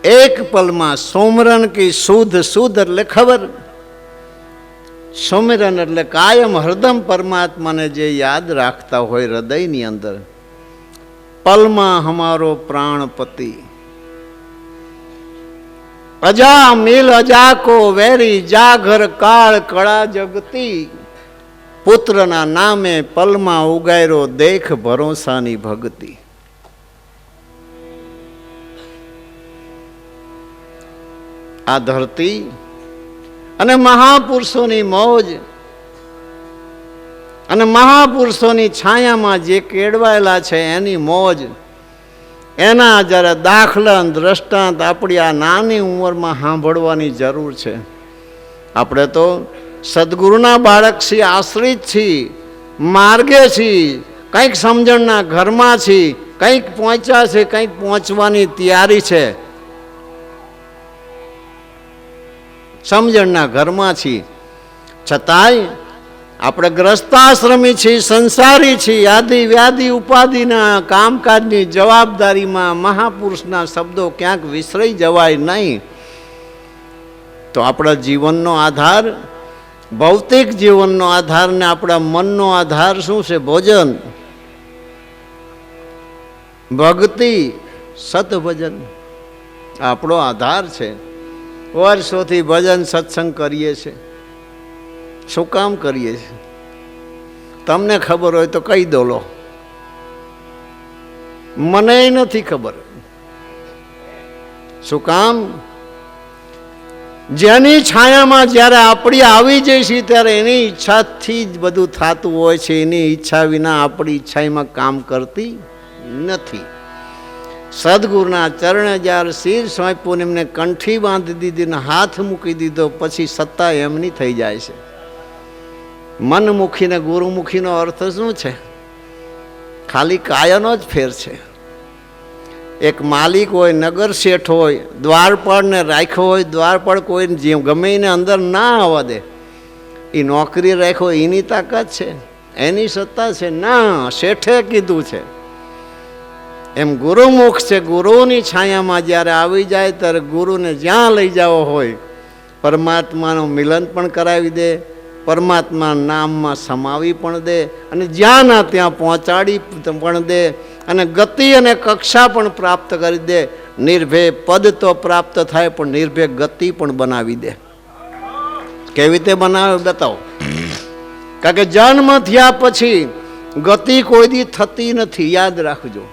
એક પલમાં સુમરન કી સુધ, સુધ એટલે ખબર, સુમિરન એટલે કાયમ હરદમ પરમાત્માને જે યાદ રાખતા હોય હૃદયની અંદર. પલમાં હમારો પ્રાણપતિ. અજા મિલ અજા કો વેરી, જાગર કાળ કળા જગતી. પુત્રના નામે પલમાં ઉગાયરો દેખ ભરોસાની ભક્તિ. આ ધરતી અને મહાપુરુષોની મોજ અને મહાપુરુષોની છાયામાં જે કેળવાયેલા છે એની મોજ, એના જરા દાખલા દ્રષ્ટાંત આપણી આ નાની ઉંમરમાં સાંભળવાની જરૂર છે. આપણે તો સદગુરુના બાળક છીએ, આશ્રિત છીએ, માર્ગે છીએ, કંઈક સમજણના ઘરમાં છીએ, કંઈક પહોંચ્યા છે, કંઈક પહોંચવાની તૈયારી છે, સમજણના ઘરમાં છીએ. છતાંય આપણે ગ્રસ્તાશ્રમી છીએ, સંસારી છીએ, આદિ વ્યાધિ ઉપાધિના કામકાજની જવાબદારીમાં મહાપુરુષના શબ્દો ક્યાંક વિસરાઈ જવાય નહીં. તો આપણા જીવનનો આધાર, ભૌતિક જીવનનો આધાર ને આપણા મનનો આધાર શું છે? ભોજન, ભક્તિ, સતભજન આપણો આધાર છે. વર્ષોથી ભજન સત્સંગ કરીએ છીએ. શું કામ કરીએ છીએ? તમને ખબર હોય તો કહી દો લો, મને નથી ખબર. શું કામ? જેની છાયામાં જ્યારે આપણી આવી જઈએ છીએ ત્યારે એની ઈચ્છાથી જ બધું થતું હોય છે. એની ઈચ્છા વિના આપણી ઈચ્છામાં કામ કરતી નથી. સદગુરુના ચરણે જ્યારે શિર સોંપ્યું, એમને કંઠી બાંધી દીધી ને હાથ મૂકી દીધો, પછી સત્તા એમની થઈ જાય છે. મનમુખી ને ગુરુમુખીનો અર્થ શું છે? ખાલી કાયાનો જ ફેર છે. એક માલિક હોય, નગર શેઠ હોય, દ્વારપાળને રાખ્યો હોય, દ્વારપાળ કોઈ ગમે એને અંદર ના આવવા દે, એ નોકરી રાખ્યો એની તાકાત છે, એની સત્તા છે? ના, શેઠે કીધું છે. એમ ગુરુમુખ છે, ગુરુની છાયામાં જ્યારે આવી જાય ત્યારે ગુરુને જ્યાં લઈ જવો હોય પરમાત્માનું મિલન પણ કરાવી દે, પરમાત્મા નામમાં સમાવી પણ દે, અને જ્યાં ના ત્યાં પહોંચાડી પણ દે, અને ગતિ અને કક્ષા પણ પ્રાપ્ત કરી દે. નિર્ભય પદ તો પ્રાપ્ત થાય, પણ નિર્ભય ગતિ પણ બનાવી દે. કેવી રીતે બનાવે બતાવો? કારણ કે જન્મ થયા પછી ગતિ કોઈ દી થતી નથી, યાદ રાખજો.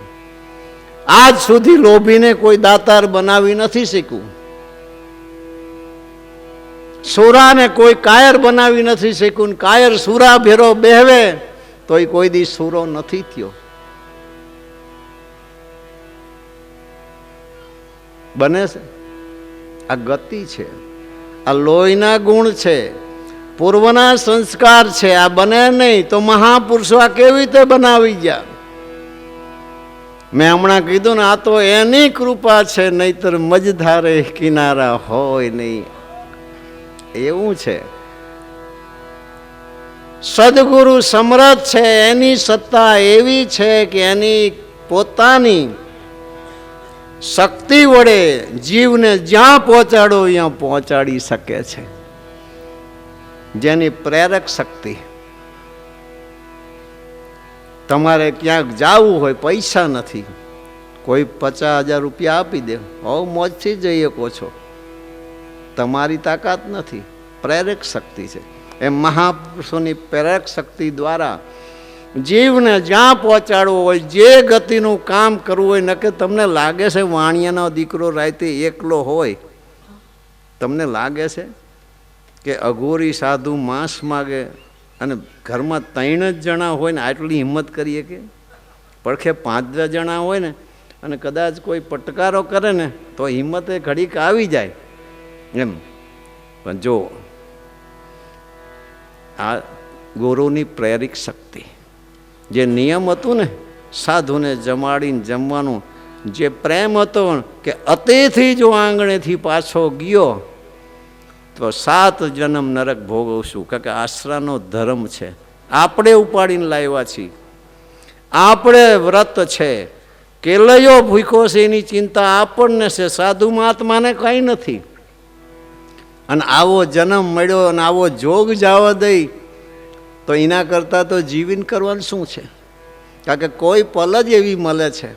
આજ સુધી લોભીને કોઈ દાતાર બનાવી નથી શીખ્યું, સુરાને કોઈ કાયર બનાવી નથી શીખ્યું. કાયર સુરા ભેરો બેહવે તો એ કોઈ દી સુરો નથી થયો. બને છે? આ ગતિ છે, આ લોહીના ગુણ છે, પૂર્વના સંસ્કાર છે. આ બને નહીં તો મહાપુરુષો આ કેવી રીતે બનાવી ગયા? મેં હમણાં કીધું ને, આ તો એની કૃપા છે, નહીતર મજધારે કિનારા હોય નહીં. એવું છે. સદગુરુ સમર્થ છે, એની સત્તા એવી છે કે એની પોતાની શક્તિ વડે જીવને જ્યાં પહોંચાડો ત્યાં પહોંચાડી શકે છે. જેની પ્રેરક શક્તિ. તમારે ક્યાંક જવું હોય, પૈસા નથી, કોઈ 50,000 રૂપિયા આપી દે, હવ મોજથી જઈ શકો છો. તમારી તાકાત નથી, પ્રેરક શક્તિ છે. એ મહાપુરુષોની પ્રેરક શક્તિ દ્વારા જીવને જ્યાં પહોંચાડવું હોય, જે ગતિનું કામ કરવું હોય. ન કે તમને લાગે છે વાણિયાનો દીકરો રાતે એકલો હોય, તમને લાગે છે કે અઘોરી સાધુ માંસ માગે અને ઘરમાં 3 જ જણા હોય ને આટલી હિંમત કરીએ કે? પડખે 5 જણા હોય ને અને કદાચ કોઈ પટકારો કરે ને તો હિંમત એ ઘડીક આવી જાય એમ. પણ જો આ ગુરુની પ્રેરિક શક્તિ, જે નિયમ હતું ને સાધુને જમાડીને જમવાનું, જે પ્રેમ હતો કે અતિથી જો આંગણેથી પાછો ગયો તો 7 જન્મ નરક ભોગવશું. કારણ કે આશરાનો ધર્મ છે. આપણે ઉપાડીને લાવ્યા છીએ. આપણે વ્રત છે, કેલયો ભૂખ્યો છે એની ચિંતા આપણને છે, સાધુ મહાત્માને કંઈ નથી. અને આવો જન્મ મળ્યો અને આવો જોગ જવા દઈ તો એના કરતાં તો જીવીને કરવાનું શું છે? કારણ કે કોઈ પલ જ એવી મળે છે.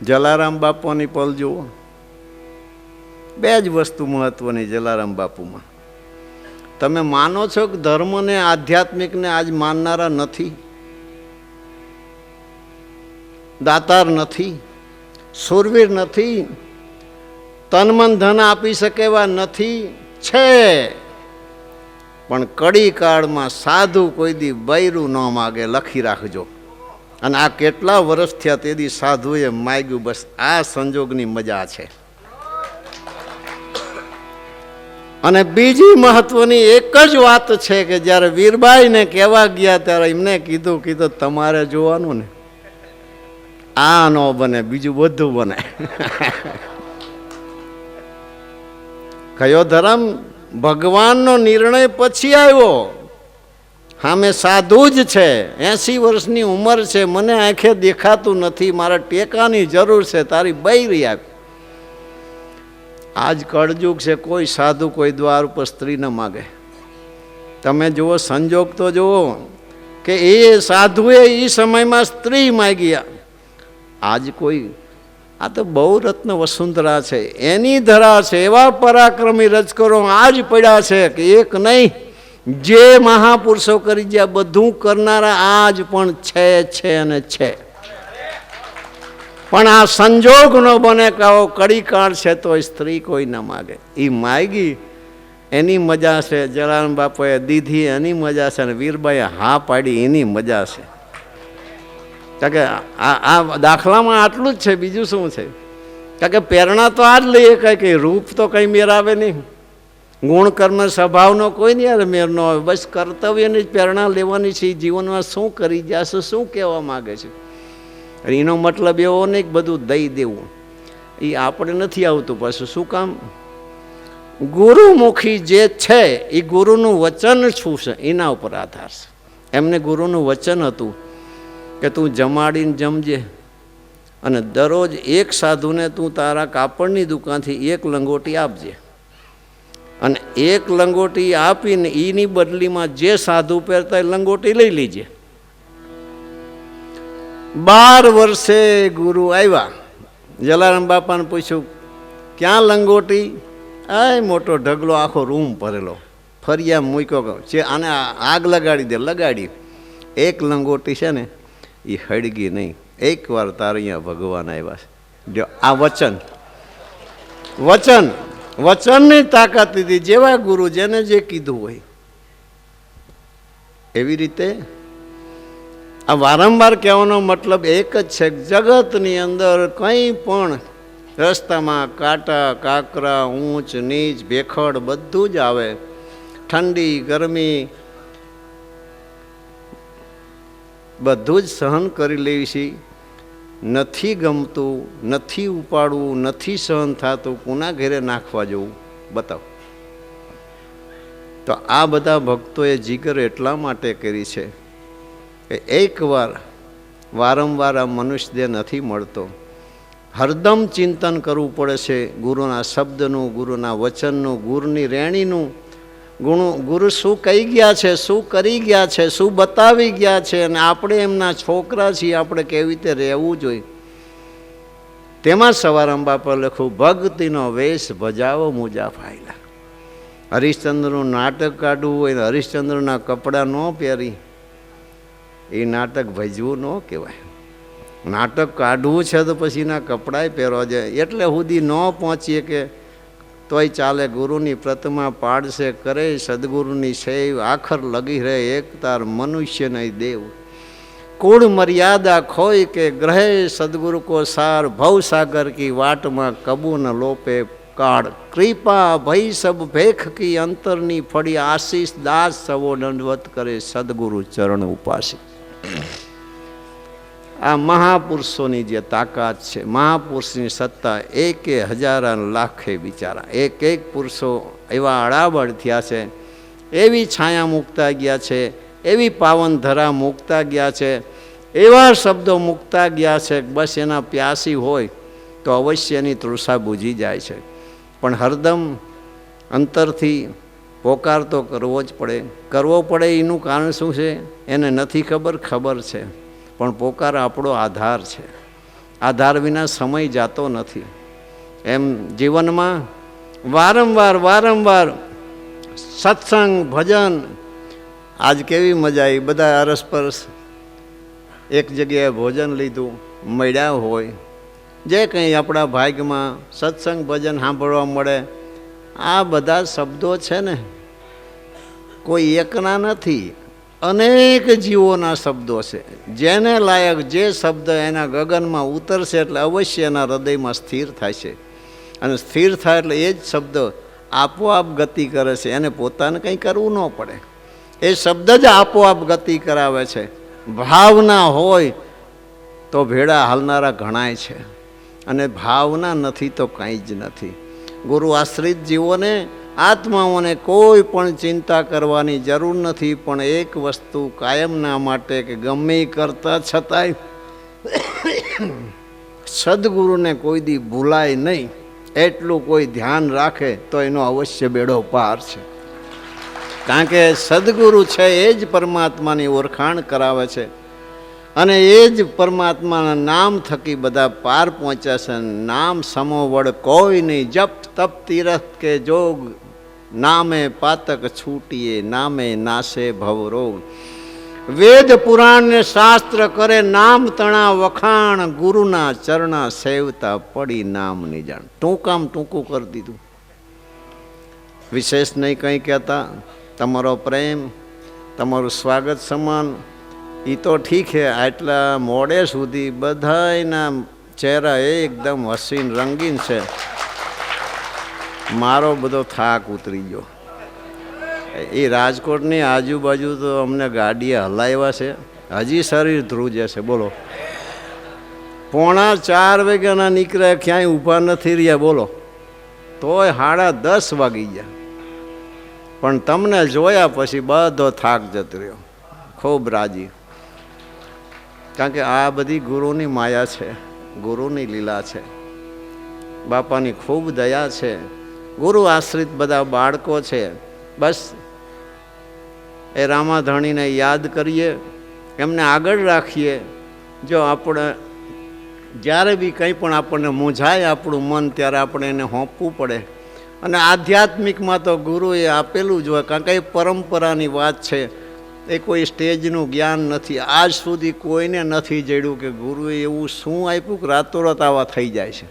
જલારામ બાપુની પલ જુઓ, બે જ વસ્તુ મહત્વની જલારામ બાપુમાં. તમે માનો છો કે ધર્મને આધ્યાત્મિકને આજ માનનારા નથી? દાતાર નથી, સુરવીર નથી, તન મન ધન આપી શકે એવા નથી? છે, પણ કડી કાળમાં સાધુ કોઈ દી બૈરું ન માગે, લખી રાખજો. અને આ કેટલા વર્ષ થયા તેથી સાધુએ માગ્યું. બસ આ સંજોગની મજા છે. અને બીજી મહત્વની એક જ વાત છે કે જ્યારે વીરબાઈને કહેવા ગયા ત્યારે એમને કીધું તમારે જોવાનું ને, આ ન બને, બીજું બધું બને. કયો ધર્મ? ભગવાનનો નિર્ણય પછી આવ્યો. સામે સાધુ જ છે, 80 વર્ષની ઉંમર છે, મને આંખે દેખાતું નથી, મારા ટેકાની જરૂર છે, તારી બૈરી આપ. આજ કળજુગ છે, કોઈ સાધુ કોઈ દ્વાર ઉપર સ્ત્રી ન માગે. તમે જુઓ સંજોગ તો જુઓ કે એ સાધુએ એ સમયમાં સ્ત્રી માગી. આજ કોઈ, આ તો બહુ રત્ન વસુંધરા છે, એની ધરા છે. એવા પરાક્રમી રજકરો આજ પડ્યા છે કે એક નહીં, જે મહાપુરુષો કરી ગયા બધું કરનારા આજ પણ છે અને છે. પણ આ સંજોગ ન બને કે આવો કડી કાળ છે તો સ્ત્રી કોઈ ન માગે. એ માગી એની મજા છે, જલારામ બાપુએ દીધી એની મજા છે, અને વીરબાઈએ હા પાડી એની મજા છે. કારણ કે આ દાખલામાં આટલું જ છે, બીજું શું છે? કારણ કે પ્રેરણા તો આ જ લઈએ કંઈ રૂપ તો કંઈ મેર આવે નહીં, ગુણ કર્મ સ્વભાવનો કોઈ નહીં યાર મેર ન આવે. બસ કર્તવ્યની જ પ્રેરણા લેવાની છે. જીવનમાં શું કરી જશે, શું કહેવા માગે છે. એનો મતલબ એવો નહીં કે બધું દઈ દેવું, એ આપણે નથી આવતું. પાછું શું કામ? ગુરુમુખી જે છે એ ગુરુનું વચન શું છે એના ઉપર આધાર છે. એમને ગુરુનું વચન હતું કે તું જમાડીને જમજે, અને દરરોજ એક સાધુને તું તારા કાપડની દુકાનથી એક લંગોટી આપજે, અને એક લંગોટી આપીને એની બદલીમાં જે સાધુ પહેરતા એ લંગોટી લઈ લીજે. 12 વર્ષે ગુરુ આવ્યા. જલારામ બાપાને પૂછ્યું ક્યાં લંગોટી? આ મોટો ઢગલો આખો રૂમ ભરેલો, ફરિયા મૂક્યો છે, આને આગ લગાડી દે. લગાડી. એક લંગોટી છે ને એ હળગી નહીં. એકવાર તારે અહીંયા ભગવાન આવ્યા છે. જો આ વચનની તાકાત દીધી. જેવા ગુરુ જેને જે કીધું હોય એવી રીતે. આ વારંવાર કહેવાનો મતલબ એક જ છે, જગતની અંદર કંઈ પણ રસ્તામાં કાંટા કાંકરા, ઊંચ નીચ, ભેખડ બધું જ આવે. ઠંડી ગરમી બધું જ સહન કરી લેવી છે. નથી ગમતું, નથી ઉપાડવું, નથી સહન થતું, કોના ઘરે નાખવા જવું? બતાવો. તો આ બધા ભક્તોએ જીગર એટલા માટે કરી છે કે એકવાર વારંવાર આ મનુષ્ય દેહ નથી મળતો. હરદમ ચિંતન કરવું પડે છે ગુરુના શબ્દનું, ગુરુના વચનનું, ગુરુની રેણીનું. ગુરુ શું કહી ગયા છે, શું કરી ગયા છે, શું બતાવી ગયા છે, અને આપણે એમના છોકરા છીએ, આપણે કેવી રીતે રહેવું જોઈએ. તેમાં સવારામ બાપા લખ્યું, ભક્તિનો વેશ ભજાવો મુજા ફાયલા. હરિશ્ચંદ્રનું નાટક કાઢવું હોય ને હરિશ્ચંદ્રના કપડાં ન પહેરી, એ નાટક ભજવું ન કહેવાય. નાટક કાઢવું છે તો પછી એના કપડાંય પહેરવા જાય. એટલે સુધી ન પહોંચીએ કે તોય ચાલે. ગુરુની પ્રતિમા પાડશે કરે સદગુરુની સેવ, આખર લગી રહે એક તાર મનુષ્ય નહીં દેવ. કુળ મર્યાદા ખોય કે ગ્રહે સદગુરુ કો સાર, ભવ સાગર કી વાટમાં કબૂ ન લોપે કાળ. કૃપા ભઈ સબ ભેખ કી અંતરની ફળી, આશીષ દાસ સવો દંડવત કરે સદગુરુ ચરણ ઉપાસી. આ મહાપુરુષોની જે તાકાત છે, મહાપુરુષની સત્તા, એક હજાર લાખે બિચારા એક પુરુષો એવા અડાબડ થયા છે, એવી છાયા મૂકતા ગયા છે એવી પાવન ધરા મૂકતા ગયા છે, એવા શબ્દો મૂકતા ગયા છે, બસ એના પ્યાસી હોય તો અવશ્ય એની તૃષા બૂજી જાય છે. પણ હરદમ અંતરથી પોકાર તો કરવો જ પડે. કરવો પડે એનું કારણ શું છે એને નથી ખબર, ખબર છે, પણ પોકાર આપણો આધાર છે. આધાર વિના સમય જાતો નથી. એમ જીવનમાં વારંવાર વારંવાર સત્સંગ, ભજન. આજ કેવી મજા આવી, બધા અરસપરસ એક જગ્યાએ ભોજન લીધું, મળ્યા હોય, જે કંઈ આપણા ભાગ્યમાં સત્સંગ ભજન સાંભળવા મળે. આ બધા શબ્દો છે ને કોઈ એકના નથી, અનેક જીવોના શબ્દો છે. જેને લાયક જે શબ્દ એના ગગનમાં ઉતરશે એટલે અવશ્ય એના હૃદયમાં સ્થિર થાય છે. અને સ્થિર થાય એટલે એ જ શબ્દ આપોઆપ ગતિ કરે છે. એને પોતાને કંઈ કરવું ન પડે, એ શબ્દ જ આપોઆપ ગતિ કરાવે છે. ભાવના હોય તો ભેળા હાલનારા ઘણાય છે, અને ભાવના નથી તો કંઈ જ નથી. ગુરુ આશ્રિત જીવોને, આત્માઓને કોઈ પણ ચિંતા કરવાની જરૂર નથી. પણ એક વસ્તુ કાયમના માટે કે ગમે કરતા છતાંય સદગુરુને કોઈ દી ભૂલાય નહીં, એટલું કોઈ ધ્યાન રાખે તો એનો અવશ્ય બેડો પાર છે. કારણ કે સદગુરુ છે એ જ પરમાત્માની ઓળખાણ કરાવે છે, અને એ જ પરમાત્માના નામ થકી બધા પાર પહોંચ્યા છે. નામ સમો વડ કોઈ નહીં, જપ તપ તીરથ કે જોગ, નામે પાતક છૂટીએ, નામે નાશે ભવરોગ. વેદ પુરાણ ને શાસ્ત્ર કરે નામ તણા વખાણ, ગુરુના ચરણા સેવતા પડી નામ ની જાણ. ટૂંકામ ટૂંકું કરી દીધું, વિશેષ નહીં કંઈ કહેતા. તમારો પ્રેમ, તમારું સ્વાગત સમાન એ તો ઠીક છે. આટલા મોડે સુધી બધાના ચહેરા એકદમ હસીન રંગીન છે. મારો બધો થાક ઉતરી ગયો. એ રાજકોટની આજુબાજુ તો અમને ગાડીએ હલાવ્યા છે, હજી શરીર ધ્રુજે છે. બોલો, 3:45 વાગ્યાના નીકળ્યા, ક્યાંય ઊભા નથી રહ્યા. બોલો, તોય 10:30 વાગી ગયા. પણ તમને જોયા પછી બધો થાક જતો રહ્યો. ખૂબ રાજી, કારણ કે આ બધી ગુરુની માયા છે, ગુરુની લીલા છે, બાપાની ખૂબ દયા છે. ગુરુ આશ્રિત બધા બાળકો છે. બસ એ રામાધણીને યાદ કરીએ, એમને આગળ રાખીએ. જો આપણે જ્યારે બી કંઈ પણ આપણને મૂંઝાય આપણું મન, ત્યારે આપણે એને સોંપવું પડે. અને આધ્યાત્મિકમાં તો ગુરુએ આપેલું જ હોય, કારણ કે એ પરંપરાની વાત છે. એ કોઈ સ્ટેજનું જ્ઞાન નથી. આજ સુધી કોઈને નથી જડ્યું કે ગુરુએ એવું શું આપ્યું કે રાતોરાત આવા થઈ જાય છે.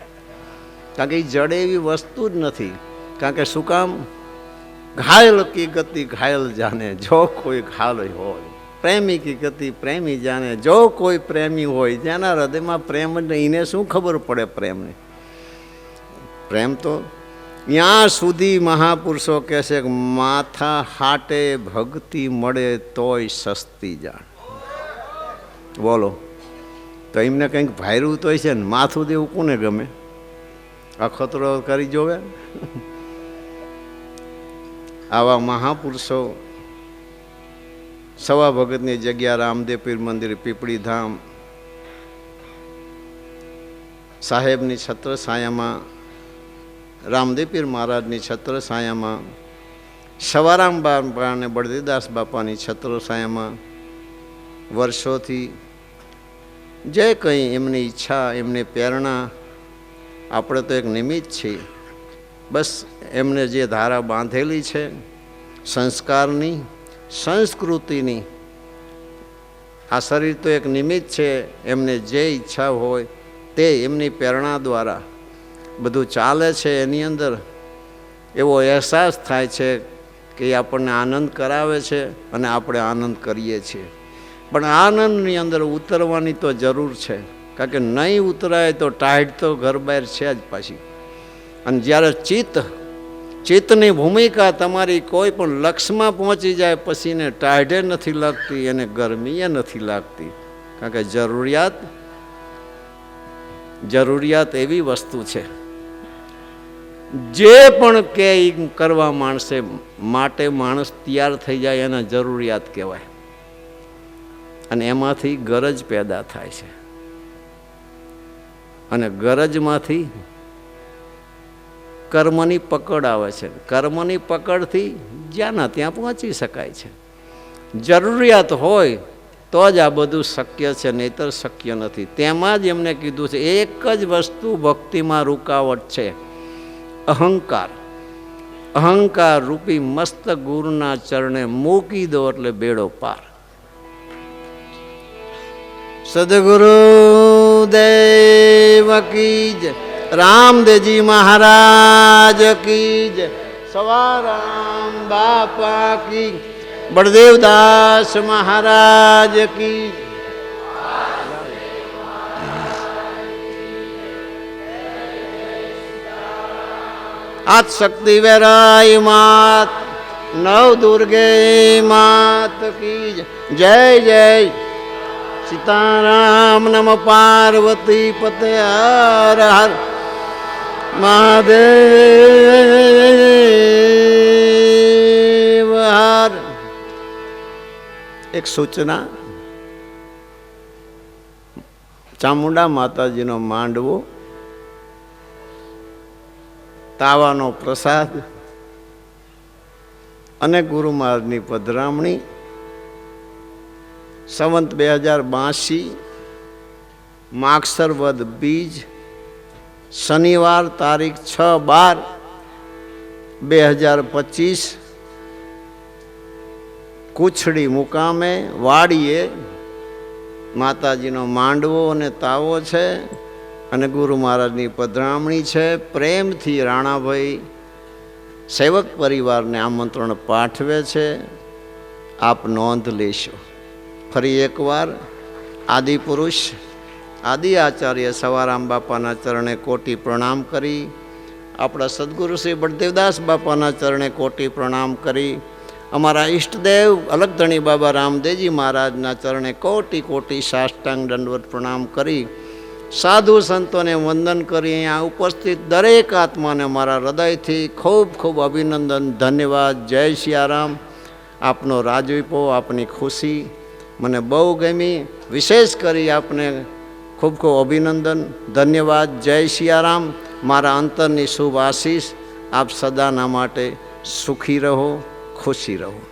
કારણ કે એ જડે એવી વસ્તુ જ નથી. કારણ કે શું કામ? ઘાયલ કી ગતિ ઘાયલ જાને, જો કોઈ ઘાયલ હોય. પ્રેમી કી ગતિ પ્રેમી જાને, જો કોઈ પ્રેમી હોય. જેના હૃદયમાં પ્રેમ જ નહીં, એને શું ખબર પડે પ્રેમની? પ્રેમ તો ત્યાં સુધી મહાપુરુષો કહે છે કે માથા હાટે ભક્તિ મળે તોય સસ્તી જાણ. બોલો, તો એમને કંઈક ભાયરું તો છે ને, માથું દેવું કોને ગમે? અખતરો કરી જોવે. આવા મહાપુરુષો, સવા ભગતની જગ્યા રામદેવ પીર મંદિર, પીપળી ધામ, સાહેબની છત્ર છાયામાં, રામદેવ પીર મહારાજની છત્ર છાયામાં, સવારામ બાપા અને બળદેવદાસ બાપાની છત્ર છાયામાં વર્ષોથી જે કંઈ એમની ઈચ્છા, એમની પ્રેરણા, આપણે તો એક નિમિત્ત છીએ. બસ એમને જે ધારા બાંધેલી છે સંસ્કારની, સંસ્કૃતિની, આ શરીર તો એક નિમિત્ત છે. એમને જે ઈચ્છા હોય તે એમની પ્રેરણા દ્વારા બધું ચાલે છે. એની અંદર એવો અહેસાસ થાય છે કે એ આપણને આનંદ કરાવે છે અને આપણે આનંદ કરીએ છીએ. પણ આનંદની અંદર ઉતરવાની તો જરૂર છે, કારણ કે નહીં ઉતરાય તો ટાઈટ તો ઘર બહાર છે જ પાછી. અને જ્યારે ચિત્તની ભૂમિકા તમારી કોઈ પણ લક્ષ્યમાં પહોંચી જાય પછી એને ટાઢે નથી લાગતી, એને ગરમીએ નથી લાગતી. કારણ કે જરૂરિયાત એવી વસ્તુ છે, જે પણ કે કરવા માણસે માટે માણસ તૈયાર થઈ જાય એને જરૂરિયાત કહેવાય. અને એમાંથી ગરજ પેદા થાય છે, અને ગરજમાંથી કર્મની પકડ આવે છે. કર્મની પકડથી જ્યાં ના ત્યાં પહોંચી શકાય છે. જરૂરિયાત હોય તો જ આ બધું શક્ય છે, નહીંતર શક્ય નથી. તેમાં જ એમને કીધું છે એક જ વસ્તુ ભક્તિમાં રૂકાવટ છે, અહંકાર. અહંકાર રૂપી મસ્ત ગુરુના ચરણે મૂકી દો એટલે બેડો પાર. સદગુરુ દેવ કી જય, રામદેવજી મહારાજ કી જય, સવારામ બાપા કી, બળદેવદાસ મહારાજ કી. આદ શક્તિ વેરાય માત, નવ દુર્ગે માત કી જય. જય જય સીતારામ. નમ પાર્વતી પતે. હર હર મહાદેવ હર. એક સૂચના, ચામુંડા માતાજીનો માંડવો, તાવાનો પ્રસાદ અને ગુરુ મહારાજની પધરામણી સંવત 2082 માગસર વદ બીજ શનિવાર તારીખ 6/12/2025 કુછડી મુકામે વાડીએ માતાજીનો માંડવો અને તાવો છે અને ગુરુ મહારાજની પધરામણી છે. પ્રેમથી રાણાભાઈ સેવક પરિવારને આમંત્રણ પાઠવે છે, આપ નોંધ લેશો. ફરી એકવાર આદિપુરુષ આદિ આચાર્ય સવારામ બાપાના ચરણે કોટી પ્રણામ કરી, આપણા સદગુરુ શ્રી બળદેવદાસ બાપાના ચરણે કોટી પ્રણામ કરી, અમારા ઈષ્ટદેવ અલગધણી બાબા રામદેવજી મહારાજના ચરણે કોટી કોટી સાષ્ટાંગ દંડવત પ્રણામ કરી, સાધુ સંતોને વંદન કરી, અહીંયા ઉપસ્થિત દરેક આત્માને મારા હૃદયથી ખૂબ ખૂબ અભિનંદન, ધન્યવાદ. જય સિયારામ. આપનો રાજવીપો, આપની ખુશી મને બહુ ગમી. વિશેષ કરી આપને ખૂબ ખૂબ અભિનંદન, ધન્યવાદ. જય સિયારામ. મારા અંતરની શુભ આશીષ. આપ સદાના માટે સુખી રહો, ખુશી રહો.